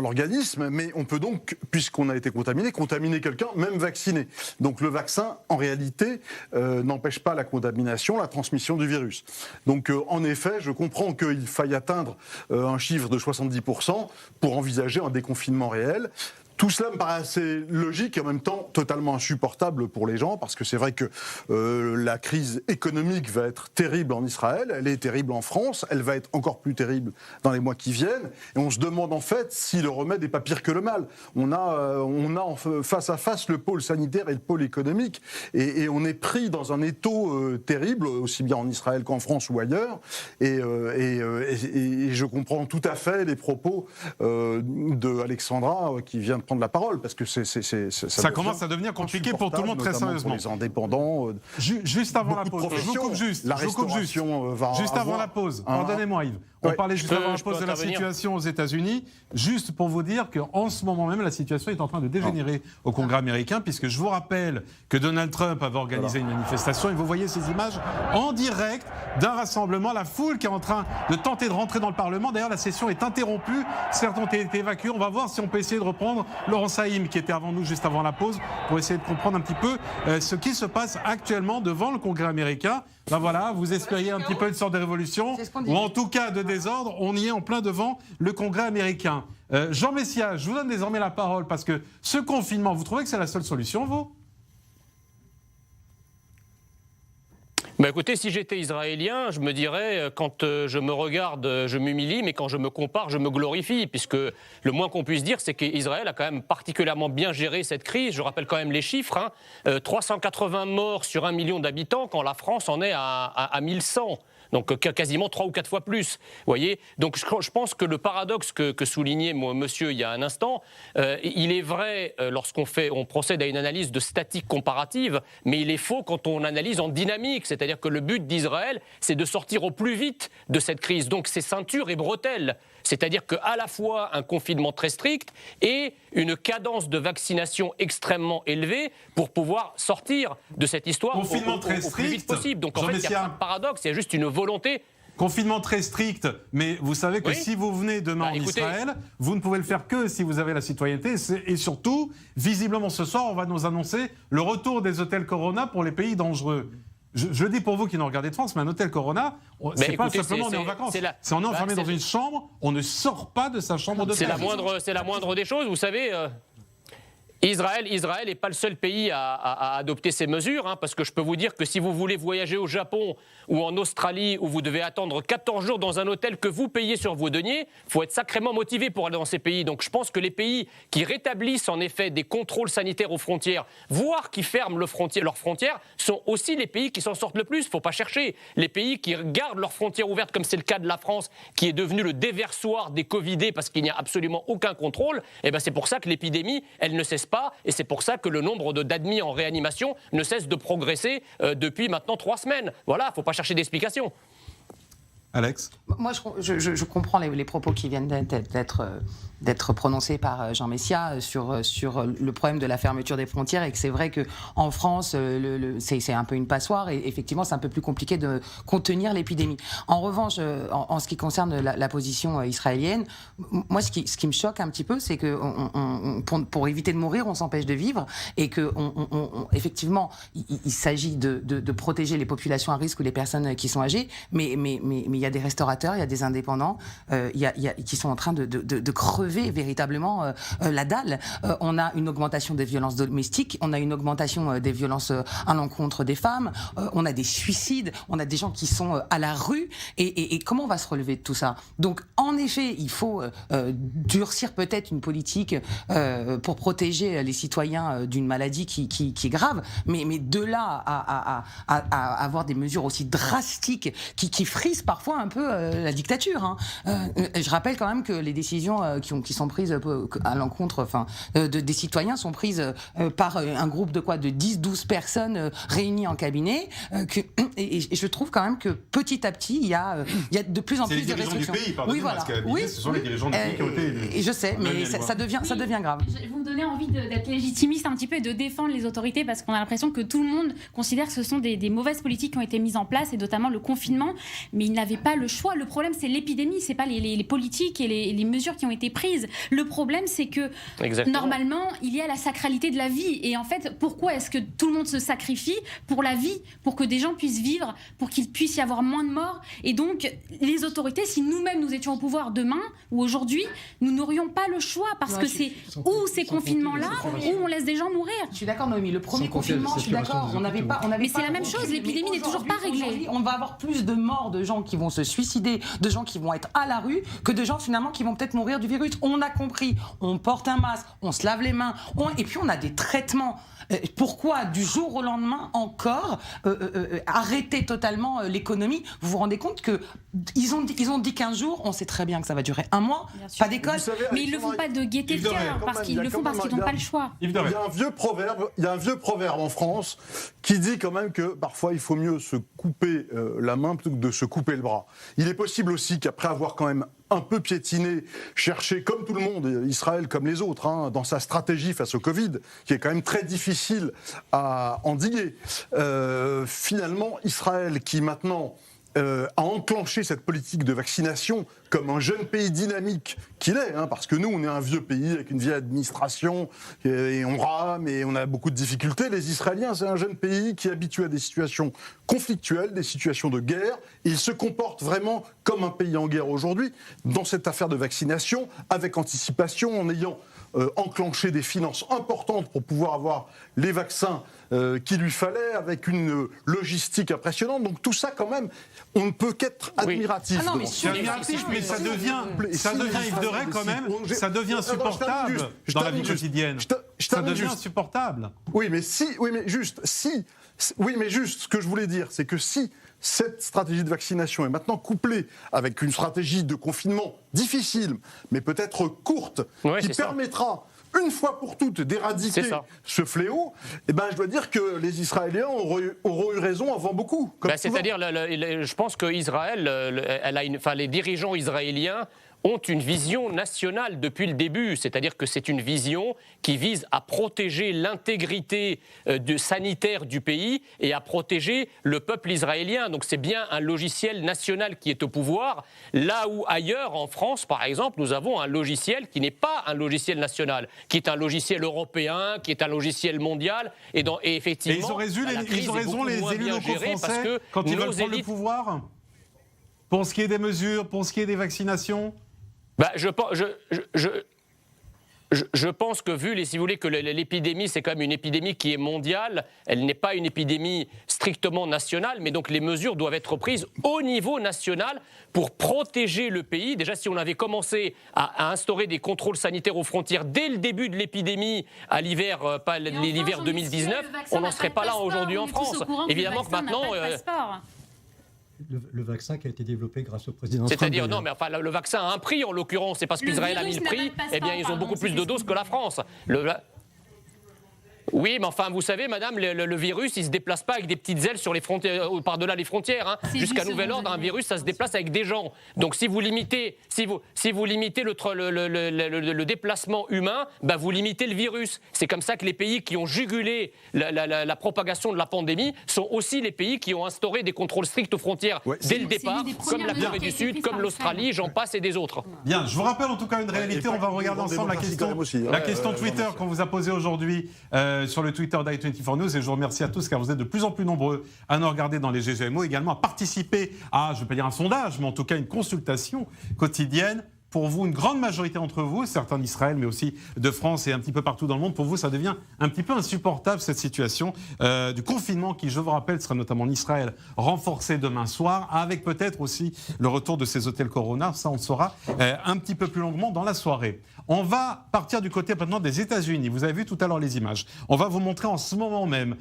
l'organisme, mais on peut donc, puisqu'on a été contaminé, contaminer quelqu'un, même vacciné. Donc le vaccin, en réalité, n'empêche pas la contamination, la transmission du virus. Donc en effet, je comprends qu'il faille atteindre un chiffre de 70% pour envisager un déconfinement réel. Tout cela me paraît assez logique et en même temps totalement insupportable pour les gens, parce que c'est vrai que la crise économique va être terrible en Israël, elle est terrible en France, elle va être encore plus terrible dans les mois qui viennent, et on se demande en fait si le remède n'est pas pire que le mal. On a face à face le pôle sanitaire et le pôle économique, et on est pris dans un étau terrible, aussi bien en Israël qu'en France ou ailleurs, et je comprends tout à fait les propos de Alexandra qui vient de prendre la parole, parce que ça commence à devenir compliqué pour tout le monde, très sérieusement. Pour les indépendants. Juste avant la pause, je vous coupe juste. La restauration va juste avant la pause. Pardonnez-moi, Yves. On parlait juste avant la pause de la situation aux États-Unis. Juste pour vous dire qu'en ce moment même, la situation est en train de dégénérer au Congrès américain, puisque je vous rappelle que Donald Trump avait organisé une manifestation, et vous voyez ces images en direct d'un rassemblement, la foule qui est en train de tenter de rentrer dans le Parlement. D'ailleurs, la session est interrompue. Certains ont été évacués. On va voir si on peut essayer de reprendre Laurent Saïm, qui était avant nous juste avant la pause, pour essayer de comprendre un petit peu ce qui se passe actuellement devant le Congrès américain. Ben voilà, vous espériez un petit peu une sorte de révolution, ou en tout cas de désordre. On y est en plein devant le Congrès américain. Jean Messia, je vous donne désormais la parole, parce que ce confinement, vous trouvez que c'est la seule solution, vous ? Bah écoutez, si j'étais israélien, je me dirais, quand je me regarde, je m'humilie, mais quand je me compare, je me glorifie, puisque le moins qu'on puisse dire, c'est qu'Israël a quand même particulièrement bien géré cette crise. Je rappelle quand même les chiffres, 380 morts sur 1 million d'habitants, quand la France en est à 1100. Donc quasiment 3 ou 4 fois plus, vous voyez. Donc je pense que le paradoxe que soulignait monsieur il y a un instant, il est vrai on procède à une analyse de statique comparative, mais il est faux quand on analyse en dynamique. C'est-à-dire que le but d'Israël, c'est de sortir au plus vite de cette crise. Donc c'est ceinture et bretelles. C'est-à-dire qu'à la fois un confinement très strict et une cadence de vaccination extrêmement élevée pour pouvoir sortir de cette histoire au plus vite possible. Donc en fait, il n'y a pas de paradoxe, il y a juste une volonté. Confinement très strict, mais vous savez que si vous venez demain en Israël, vous ne pouvez le faire que si vous avez la citoyenneté. Et surtout, visiblement ce soir, on va nous annoncer le retour des hôtels Corona pour les pays dangereux. Je le dis pour vous qui nous regardez de France, mais un hôtel Corona, c'est pas simplement on est en vacances. C'est on est enfermé dans une chambre, on ne sort pas de sa chambre d'hôtel. C'est la moindre des choses, vous savez. Israël n'est pas le seul pays à adopter ces mesures, parce que je peux vous dire que si vous voulez voyager au Japon ou en Australie, où vous devez attendre 14 jours dans un hôtel que vous payez sur vos deniers, il faut être sacrément motivé pour aller dans ces pays. Donc je pense que les pays qui rétablissent en effet des contrôles sanitaires aux frontières, voire qui ferment leurs frontières, sont aussi les pays qui s'en sortent le plus. Il ne faut pas chercher. Les pays qui gardent leurs frontières ouvertes, comme c'est le cas de la France, qui est devenu le déversoir des Covidés parce qu'il n'y a absolument aucun contrôle, c'est pour ça que l'épidémie, elle ne cesse pas, et c'est pour ça que le nombre d'admis en réanimation ne cesse de progresser depuis maintenant 3 semaines. Voilà, il ne faut pas chercher d'explications. Alex ? Moi, je comprends les propos qui viennent d'être prononcés par Jean Messia sur le problème de la fermeture des frontières, et que c'est vrai qu'en France, c'est un peu une passoire, et effectivement, c'est un peu plus compliqué de contenir l'épidémie. En revanche, en ce qui concerne la position israélienne, moi, ce qui me choque un petit peu, c'est que pour éviter de mourir, on s'empêche de vivre, et que effectivement, il s'agit de protéger les populations à risque ou les personnes qui sont âgées, mais il y a des restaurateurs, il y a des indépendants qui sont en train de crever véritablement la dalle. On a une augmentation des violences domestiques, on a une augmentation des violences à l'encontre des femmes, on a des suicides, on a des gens qui sont à la rue, et comment on va se relever de tout ça? Donc en effet, il faut durcir peut-être une politique pour protéger les citoyens d'une maladie qui est grave, mais de là à avoir des mesures aussi drastiques qui frisent parfois un peu la dictature. Je rappelle quand même que les décisions qui sont prises à l'encontre des citoyens sont prises par un groupe de 10-12 personnes réunies en cabinet, et je trouve quand même que petit à petit il y a de plus en plus de restrictions. Du pays, oui, voilà. Ce sont les dirigeants du pays qui ont été élus. Et je sais, mais ça devient grave. Vous me donnez envie d'être légitimiste un petit peu et de défendre les autorités, parce qu'on a l'impression que tout le monde considère que ce sont des mauvaises politiques qui ont été mises en place, et notamment le confinement, mais il n'avait n'aviez pas le choix. Le problème, c'est l'épidémie, c'est pas les politiques et les mesures qui ont été prises. Le problème, c'est que normalement, il y a la sacralité de la vie. Et en fait, pourquoi est-ce que tout le monde se sacrifie pour la vie, pour que des gens puissent vivre, pour qu'il puisse y avoir moins de morts? Et donc, les autorités, si nous-mêmes nous étions au pouvoir demain ou aujourd'hui, nous n'aurions pas le choix parce que c'est ou ces confinements-là ou on laisse des gens mourir. Je suis d'accord, Noémie. Le premier confinement, je suis d'accord, on n'avait pas. Mais c'est la même chose, l'épidémie n'est toujours pas réglée. On va avoir plus de morts de gens qui vont se suicider, de gens qui vont être à la rue, que de gens finalement qui vont peut-être mourir du virus. On a compris, on porte un masque, on se lave les mains, et puis on a des traitements. Pourquoi du jour au lendemain encore arrêter totalement l'économie? Vous vous rendez compte que ils ont dit 15 jours, on sait très bien que ça va durer un mois, pas d'école. Mais ils ne le font pas de gaieté de cœur, parce qu'ils le font parce qu'ils n'ont pas le choix. Il y a un vieux proverbe en France qui dit quand même que parfois il faut mieux se couper la main plutôt que de se couper le bras. Il est possible aussi qu'après avoir quand même un peu piétiné, cherché comme tout le monde, Israël comme les autres, dans sa stratégie face au Covid, qui est quand même très difficile à endiguer. Finalement, Israël qui maintenant a enclenché cette politique de vaccination comme un jeune pays dynamique qu'il est, parce que nous, on est un vieux pays avec une vieille administration et on rame et on a beaucoup de difficultés. Les Israéliens, c'est un jeune pays qui est habitué à des situations conflictuelles, des situations de guerre. Il se comporte vraiment comme un pays en guerre aujourd'hui dans cette affaire de vaccination, avec anticipation, en ayant enclenché des finances importantes pour pouvoir avoir les vaccins qu'il lui fallait, avec une logistique impressionnante. Donc tout ça, quand même, on ne peut qu'être admiratif. Ah non, mais ça devient Yves de Rais, quand même, ça devient insupportable dans la vie quotidienne. Ça devient insupportable. Oui, mais juste, ce que je voulais dire, c'est que si cette stratégie de vaccination est maintenant couplée avec une stratégie de confinement difficile, mais peut-être courte, qui permettra une fois pour toutes d'éradiquer ce fléau, je dois dire que les Israéliens auront eu raison avant beaucoup. C'est-à-dire, je pense que Israël, les dirigeants israéliens ont une vision nationale depuis le début, c'est-à-dire que c'est une vision qui vise à protéger l'intégrité sanitaire du pays et à protéger le peuple israélien. Donc c'est bien un logiciel national qui est au pouvoir, là où ailleurs, en France par exemple, nous avons un logiciel qui n'est pas un logiciel national, qui est un logiciel européen, qui est un logiciel mondial, et effectivement... Et ils ont raison les élus locaux français quand ils veulent prendre le pouvoir pour ce qui est des mesures, pour ce qui est des vaccinations. Je pense que si vous voulez, que l'épidémie, c'est quand même une épidémie qui est mondiale, elle n'est pas une épidémie strictement nationale, mais donc les mesures doivent être prises au niveau national pour protéger le pays. Déjà, si on avait commencé à instaurer des contrôles sanitaires aux frontières dès le début de l'épidémie, à l'hiver, l'hiver 2019, on n'en serait pas là aujourd'hui en France. Évidemment que maintenant... Le vaccin qui a été développé grâce au président Trump. C'est-à-dire, non, mais le vaccin a un prix, en l'occurrence. C'est parce qu'Israël a mis le prix, ils ont beaucoup plus de doses que la France. Oui, mais enfin, vous savez, madame, le virus, il ne se déplace pas avec des petites ailes sur les frontières, par-delà les frontières. Jusqu'à nouvel ordre, un virus, ça se déplace avec des gens. Donc, si vous limitez, le déplacement humain, vous limitez le virus. C'est comme ça que les pays qui ont jugulé la propagation de la pandémie sont aussi les pays qui ont instauré des contrôles stricts aux frontières dès le départ, comme la Corée du Sud, comme l'Australie, j'en passe et des autres. Bien, je vous rappelle en tout cas une réalité. On va regarder ensemble la question Twitter qu'on vous a posée aujourd'hui. Sur le Twitter d'i24 News, et je vous remercie à tous car vous êtes de plus en plus nombreux à nous regarder dans les GGMO, également à participer à, je ne vais pas dire un sondage, mais en tout cas une consultation quotidienne. Pour vous, une grande majorité d'entre vous, certains d'Israël, mais aussi de France et un petit peu partout dans le monde, pour vous, ça devient un petit peu insupportable cette situation du confinement qui, je vous rappelle, sera notamment en Israël renforcé demain soir, avec peut-être aussi le retour de ces hôtels Corona. Ça, on le saura un petit peu plus longuement dans la soirée. On va partir du côté maintenant des États-Unis. Vous avez vu tout à l'heure les images. On va vous montrer en ce moment même.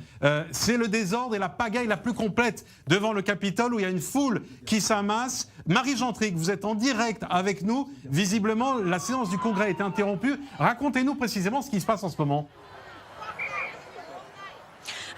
C'est le désordre et la pagaille la plus complète devant le Capitole où il y a une foule qui s'amasse. Marie Gentric, vous êtes en direct avec nous. Visiblement, la séance du Congrès est interrompue. Racontez-nous précisément ce qui se passe en ce moment.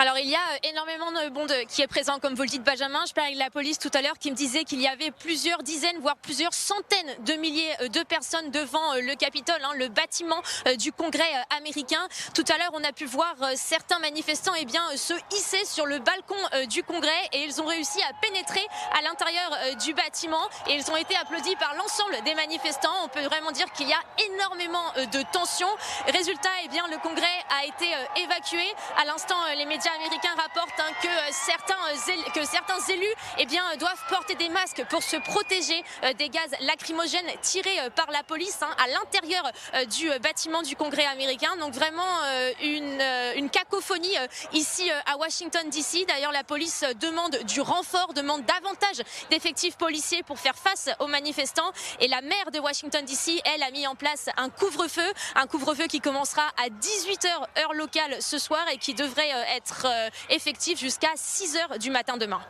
Alors il y a énormément de monde qui est présent, comme vous le dites Benjamin. Je parlais avec la police tout à l'heure qui me disait qu'il y avait plusieurs dizaines, voire plusieurs centaines de milliers de personnes devant le Capitole, le bâtiment du Congrès américain. Tout à l'heure, on a pu voir certains manifestants se hisser sur le balcon du Congrès et ils ont réussi à pénétrer à l'intérieur du bâtiment et ils ont été applaudis par l'ensemble des manifestants. On peut vraiment dire qu'il y a énormément de tension. Résultat, le Congrès a été évacué. À l'instant, les médias américains rapportent que certains élus doivent porter des masques pour se protéger des gaz lacrymogènes tirés par la police à l'intérieur du bâtiment du Congrès américain. Donc vraiment une cacophonie ici à Washington DC. D'ailleurs, la police demande du renfort, demande davantage d'effectifs policiers pour faire face aux manifestants. Et la maire de Washington DC, elle, a mis en place un couvre-feu qui commencera à 18h heure locale ce soir et qui devrait être effectif jusqu'à 6h du matin demain.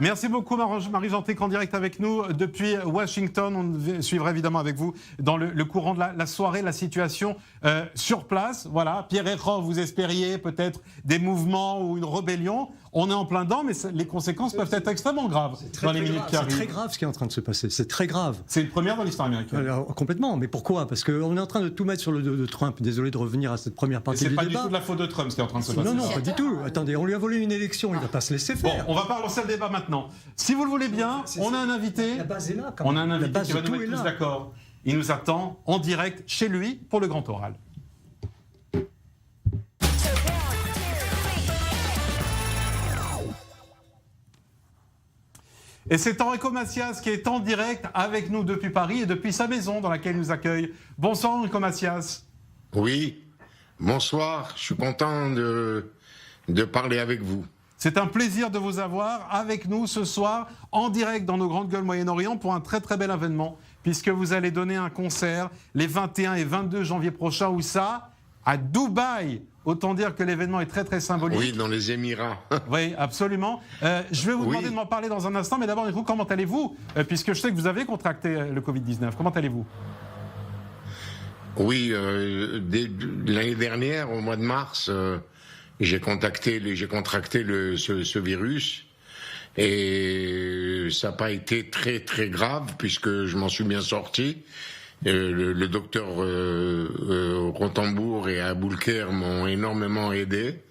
Merci beaucoup Marie Jantek en direct avec nous depuis Washington. On suivra évidemment avec vous dans le courant de la soirée la situation sur place. Voilà, Pierre Herrov, vous espériez peut-être des mouvements ou une rébellion. On est en plein dedans, mais les conséquences peuvent être extrêmement graves dans les minutes qui arrivent. C'est très grave ce qui est en train de se passer, c'est très grave. C'est une première dans l'histoire américaine. Alors, complètement, mais pourquoi ? Parce qu'on est en train de tout mettre sur le dos de Trump. Désolé de revenir à cette première partie du débat. C'est pas du tout de la faute de Trump ce qui est en train de se passer. Non, pas du tout. Attendez, on lui a volé une élection, il ne va pas se laisser faire. Bon, on va pas lancer le débat maintenant. Si vous le voulez bien, on a un invité. La base est là, quand on a même. un invité qui va nous mettre tous d'accord. Il nous attend en direct chez lui pour le grand oral. Et c'est Enrico Macias qui est en direct avec nous depuis Paris et depuis sa maison dans laquelle il nous accueille. Bonsoir Enrico Macias. Oui, bonsoir, je suis content de parler avec vous. C'est un plaisir de vous avoir avec nous ce soir en direct dans nos grandes gueules Moyen-Orient pour un très très bel événement puisque vous allez donner un concert les 21 et 22 janvier prochains. Où ça ? À Dubaï. Autant dire que l'événement est très très symbolique. Oui, dans les Émirats. Oui, absolument. Je vais vous demander de m'en parler dans un instant, mais d'abord, Enrico, comment allez-vous ? Puisque je sais que vous avez contracté le Covid-19. Comment allez-vous ? Oui, l'année dernière, au mois de mars, j'ai contracté ce virus. Et ça n'a pas été très très grave, puisque je m'en suis bien sorti. Le docteur Rothenbourg et Aboulker m'ont énormément aidé.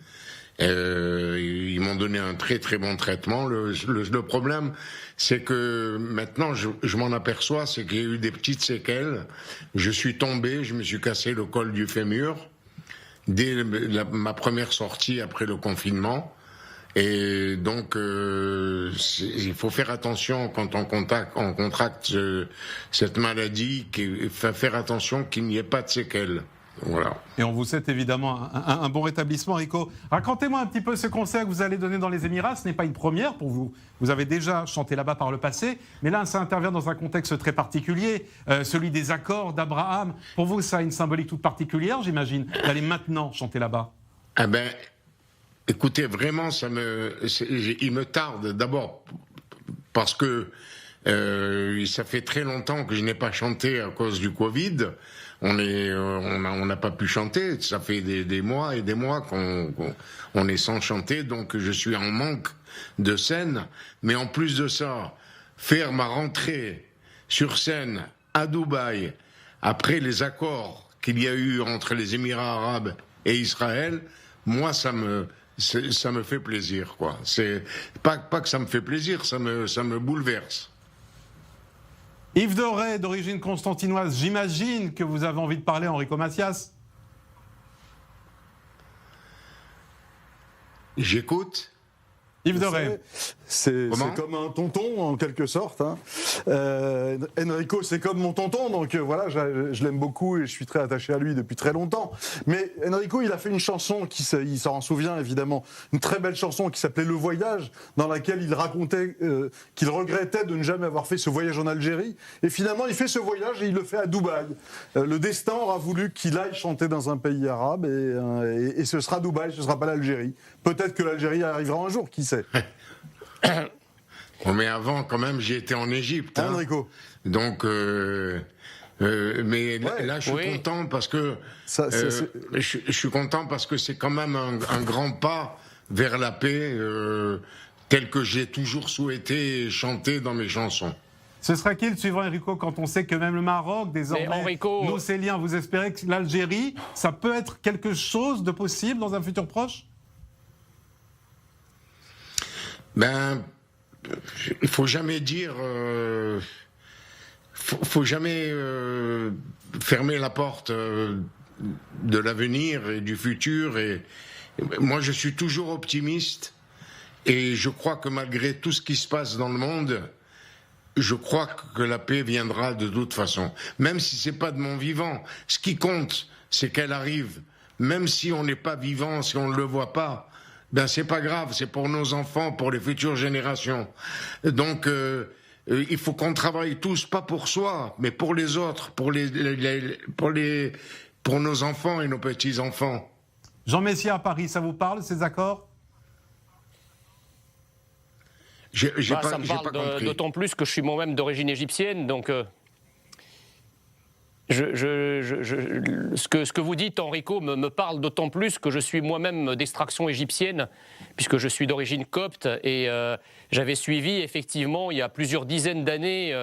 Ils m'ont donné un très très bon traitement. Le problème, c'est que maintenant, je m'en aperçois, c'est qu'il y a eu des petites séquelles. Je suis tombé, je me suis cassé le col du fémur dès ma première sortie après le confinement. Et donc, il faut faire attention quand on contracte cette maladie, faire attention qu'il n'y ait pas de séquelles. Voilà. Et on vous souhaite évidemment un bon rétablissement, Enrico. Racontez-moi un petit peu ce concert que vous allez donner dans les Émirats. Ce n'est pas une première pour vous. Vous avez déjà chanté là-bas par le passé, mais là, ça intervient dans un contexte très particulier, celui des accords d'Abraham. Pour vous, ça a une symbolique toute particulière, j'imagine, d'aller maintenant chanter là-bas. Ah ben, écoutez, vraiment, il me tarde d'abord parce que ça fait très longtemps que je n'ai pas chanté à cause du Covid. On n'a pas pu chanter. Ça fait des mois et des mois qu'on est sans chanter, donc je suis en manque de scène. Mais en plus de ça, faire ma rentrée sur scène à Dubaï après les accords qu'il y a eu entre les Émirats arabes et Israël, moi, ça me fait plaisir, quoi. C'est pas que ça me fait plaisir, ça me bouleverse. Yves Doré, d'origine constantinoise, j'imagine que vous avez envie de parler, Enrico Macias. J'écoute. Yves Doré. C'est comme un tonton, en quelque sorte. Hein. Enrico, c'est comme mon tonton, donc voilà, je l'aime beaucoup et je suis très attaché à lui depuis très longtemps. Mais Enrico, il a fait une chanson, il s'en souvient évidemment, une très belle chanson qui s'appelait Le Voyage, dans laquelle il racontait qu'il regrettait de ne jamais avoir fait ce voyage en Algérie. Et finalement, il fait ce voyage et il le fait à Dubaï. Le destin aura voulu qu'il aille chanter dans un pays arabe et ce sera Dubaï, ce ne sera pas l'Algérie. Peut-être que l'Algérie arrivera un jour, qui sait. Mais avant, quand même, j'ai été en Égypte. Hein. Enrico. Donc, mais là, je suis content parce que je suis content parce que c'est quand même un grand pas vers la paix, telle que j'ai toujours souhaité chanter dans mes chansons. Ce sera qui le suivant, Enrico, quand on sait que même le Maroc, désormais, noue ses liens? Vous espérez que l'Algérie, ça peut être quelque chose de possible dans un futur proche? Ben, il faut jamais dire... faut jamais fermer la porte de l'avenir et du futur. Et moi, je suis toujours optimiste et je crois que malgré tout ce qui se passe dans le monde, je crois que la paix viendra de toute façon. Même si c'est pas de mon vivant, ce qui compte, c'est qu'elle arrive. Même si on n'est pas vivant, si on ne le voit pas, ben c'est pas grave, c'est pour nos enfants, pour les futures générations. Donc il faut qu'on travaille tous, pas pour soi, mais pour les autres, pour nos enfants et nos petits-enfants. Jean Messia à Paris, ça vous parle, ces accords? Ça me parle d'autant plus que je suis moi-même d'origine égyptienne, donc ce que vous dites, Enrico, me parle d'autant plus que je suis moi-même d'extraction égyptienne, puisque je suis d'origine copte, et j'avais suivi effectivement il y a plusieurs dizaines d'années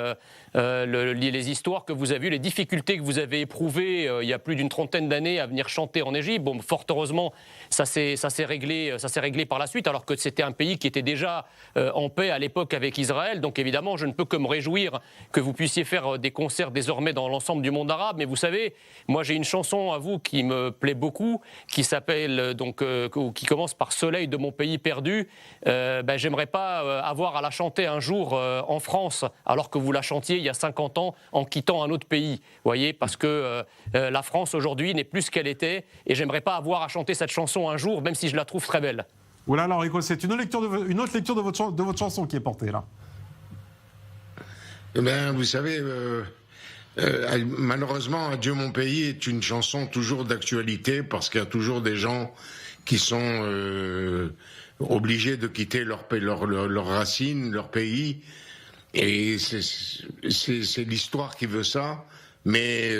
les histoires que vous avez vues, les difficultés que vous avez éprouvées il y a plus d'une trentaine d'années à venir chanter en Égypte. Bon, fort heureusement, ça s'est réglé par la suite, alors que c'était un pays qui était déjà en paix à l'époque avec Israël. Donc évidemment, je ne peux que me réjouir que vous puissiez faire des concerts désormais dans l'ensemble du monde arabe. Mais vous savez, moi j'ai une chanson à vous qui me plaît beaucoup, qui s'appelle qui commence par Soleil de mon pays perdu. J'aimerais pas avoir à la chanter un jour en France, alors que vous la chantiez il y a 50 ans en quittant un autre pays. Vous voyez, parce que la France aujourd'hui n'est plus ce qu'elle était, et j'aimerais pas avoir à chanter cette chanson un jour, même si je la trouve très belle. Oula, alors Enrico, c'est une autre lecture de votre chanson qui est portée là. Eh bien, vous savez, malheureusement, Adieu mon pays est une chanson toujours d'actualité, parce qu'il y a toujours des gens qui sont obligés de quitter leurs racines, leur pays. Et c'est l'histoire qui veut ça, mais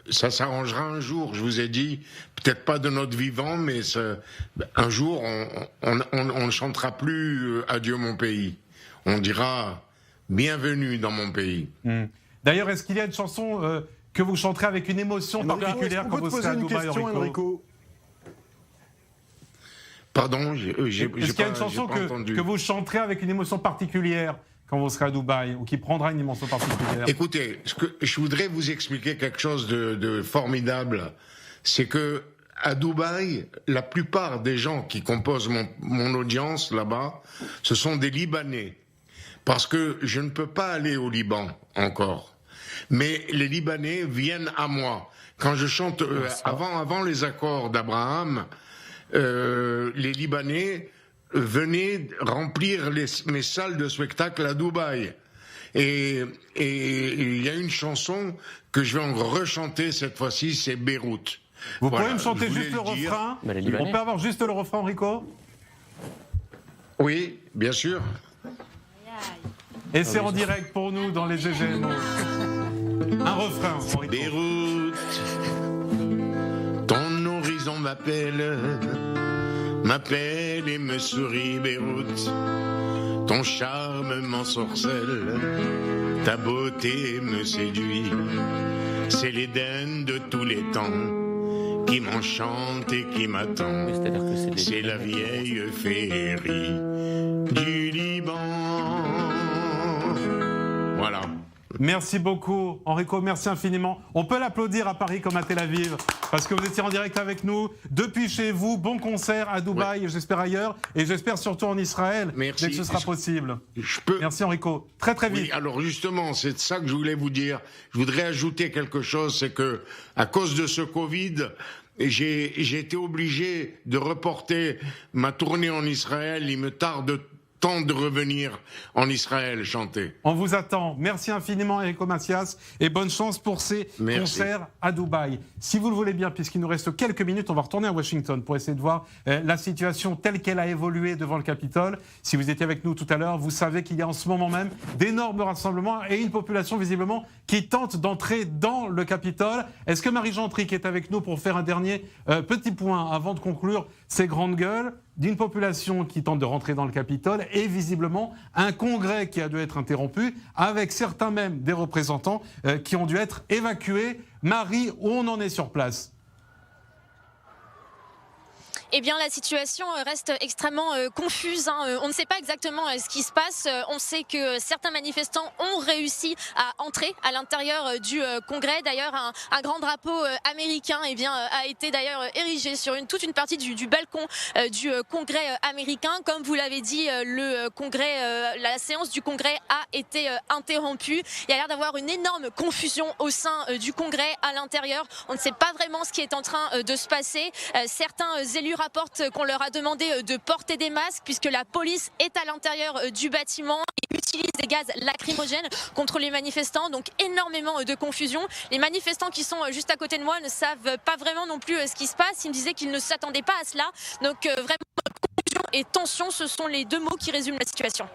ça s'arrangera un jour, je vous ai dit, peut-être pas de notre vivant, mais un jour, on ne chantera plus « Adieu mon pays ». On dira « Bienvenue dans mon pays ». D'ailleurs, est-ce qu'il y a une chanson que vous chanterez avec une émotion particulière quand vous serez à Dubaï, Enrico? Pardon, j'ai est-ce qu'il y a une chanson que vous chanterez avec une émotion particulière quand vous serez à Dubaï, ou qui prendra une dimension particulière? Écoutez, je voudrais vous expliquer quelque chose de formidable. C'est que à Dubaï, la plupart des gens qui composent mon audience là-bas, ce sont des Libanais. Parce que je ne peux pas aller au Liban encore. Mais les Libanais viennent à moi. Quand je chante, avant les accords d'Abraham, les Libanais venaient remplir mes salles de spectacle à Dubaï. Et il y a une chanson que je vais en rechanter cette fois-ci, c'est Beyrouth. Vous pouvez me chanter juste le refrain? On peut avoir juste le refrain, Enrico? Oui, bien sûr. Et c'est en direct pour nous dans les GGMO. Un refrain, Enrico. Beyrouth, ton horizon m'appelle et me sourit, Beyrouth. Ton charme m'ensorcelle, ta beauté me séduit. C'est l'Éden de tous les temps qui m'enchante et qui m'attend. C'est la vieille féerie du Liban. Voilà. Merci beaucoup, Enrico, merci infiniment. On peut l'applaudir à Paris comme à Tel Aviv, parce que vous étiez en direct avec nous, depuis chez vous. Bon concert à Dubaï, j'espère ailleurs, et j'espère surtout en Israël, dès que ce sera possible. Merci Enrico, très vite. Oui, alors justement, c'est ça que je voulais vous dire. Je voudrais ajouter quelque chose, c'est que à cause de ce Covid, j'ai été obligé de reporter ma tournée en Israël. Il me tarde temps de revenir en Israël chanter. On vous attend. Merci infiniment, Enrico Macias, et bonne chance pour ces concerts à Dubaï. Si vous le voulez bien, puisqu'il nous reste quelques minutes, on va retourner à Washington pour essayer de voir la situation telle qu'elle a évolué devant le Capitole. Si vous étiez avec nous tout à l'heure, vous savez qu'il y a en ce moment même d'énormes rassemblements et une population visiblement qui tente d'entrer dans le Capitole. Est-ce que Marie-Jean Tric est avec nous pour faire un dernier petit point avant de conclure ces grandes gueules d'une population qui tente de rentrer dans le Capitole et visiblement un congrès qui a dû être interrompu avec certains même des représentants qui ont dû être évacués. Marie, où on en est sur place ? Eh bien, la situation reste extrêmement confuse. On ne sait pas exactement ce qui se passe. On sait que certains manifestants ont réussi à entrer à l'intérieur du Congrès. D'ailleurs, un grand drapeau américain a été d'ailleurs érigé sur toute une partie du balcon du Congrès américain. Comme vous l'avez dit, la séance du Congrès a été interrompue. Il y a l'air d'avoir une énorme confusion au sein du Congrès à l'intérieur. On ne sait pas vraiment ce qui est en train de se passer. Certains élus rapportent qu'on leur a demandé de porter des masques puisque la police est à l'intérieur du bâtiment et utilise des gaz lacrymogènes contre les manifestants. Donc énormément de confusion. Les manifestants qui sont juste à côté de moi ne savent pas vraiment non plus ce qui se passe. Ils me disaient qu'ils ne s'attendaient pas à cela. Donc vraiment confusion et tension, ce sont les deux mots qui résument la situation.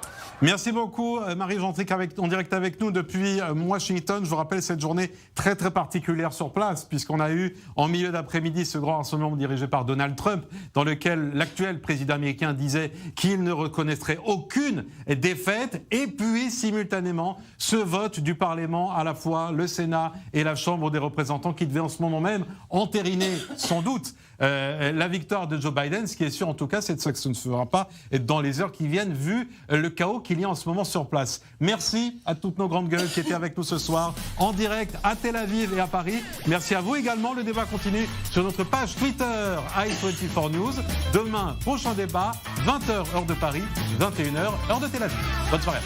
Merci beaucoup Marie Gentric en direct avec nous depuis Washington. Je vous rappelle cette journée très très particulière sur place puisqu'on a eu en milieu d'après-midi ce grand rassemblement dirigé par Donald Trump dans lequel l'actuel président américain disait qu'il ne reconnaîtrait aucune défaite et puis simultanément ce vote du Parlement, à la fois le Sénat et la Chambre des représentants qui devait en ce moment même entériner sans doute la victoire de Joe Biden. Ce qui est sûr en tout cas, c'est que ce ne fera pas dans les heures qui viennent vu le chaos qu'il y a en ce moment sur place. Merci à toutes nos grandes gueules qui étaient avec nous ce soir en direct à Tel Aviv et à Paris. Merci à vous également. Le débat continue sur notre page Twitter i24 News. Demain, prochain débat, 20h heure de Paris, 21h heure de Tel Aviv. Bonne soirée.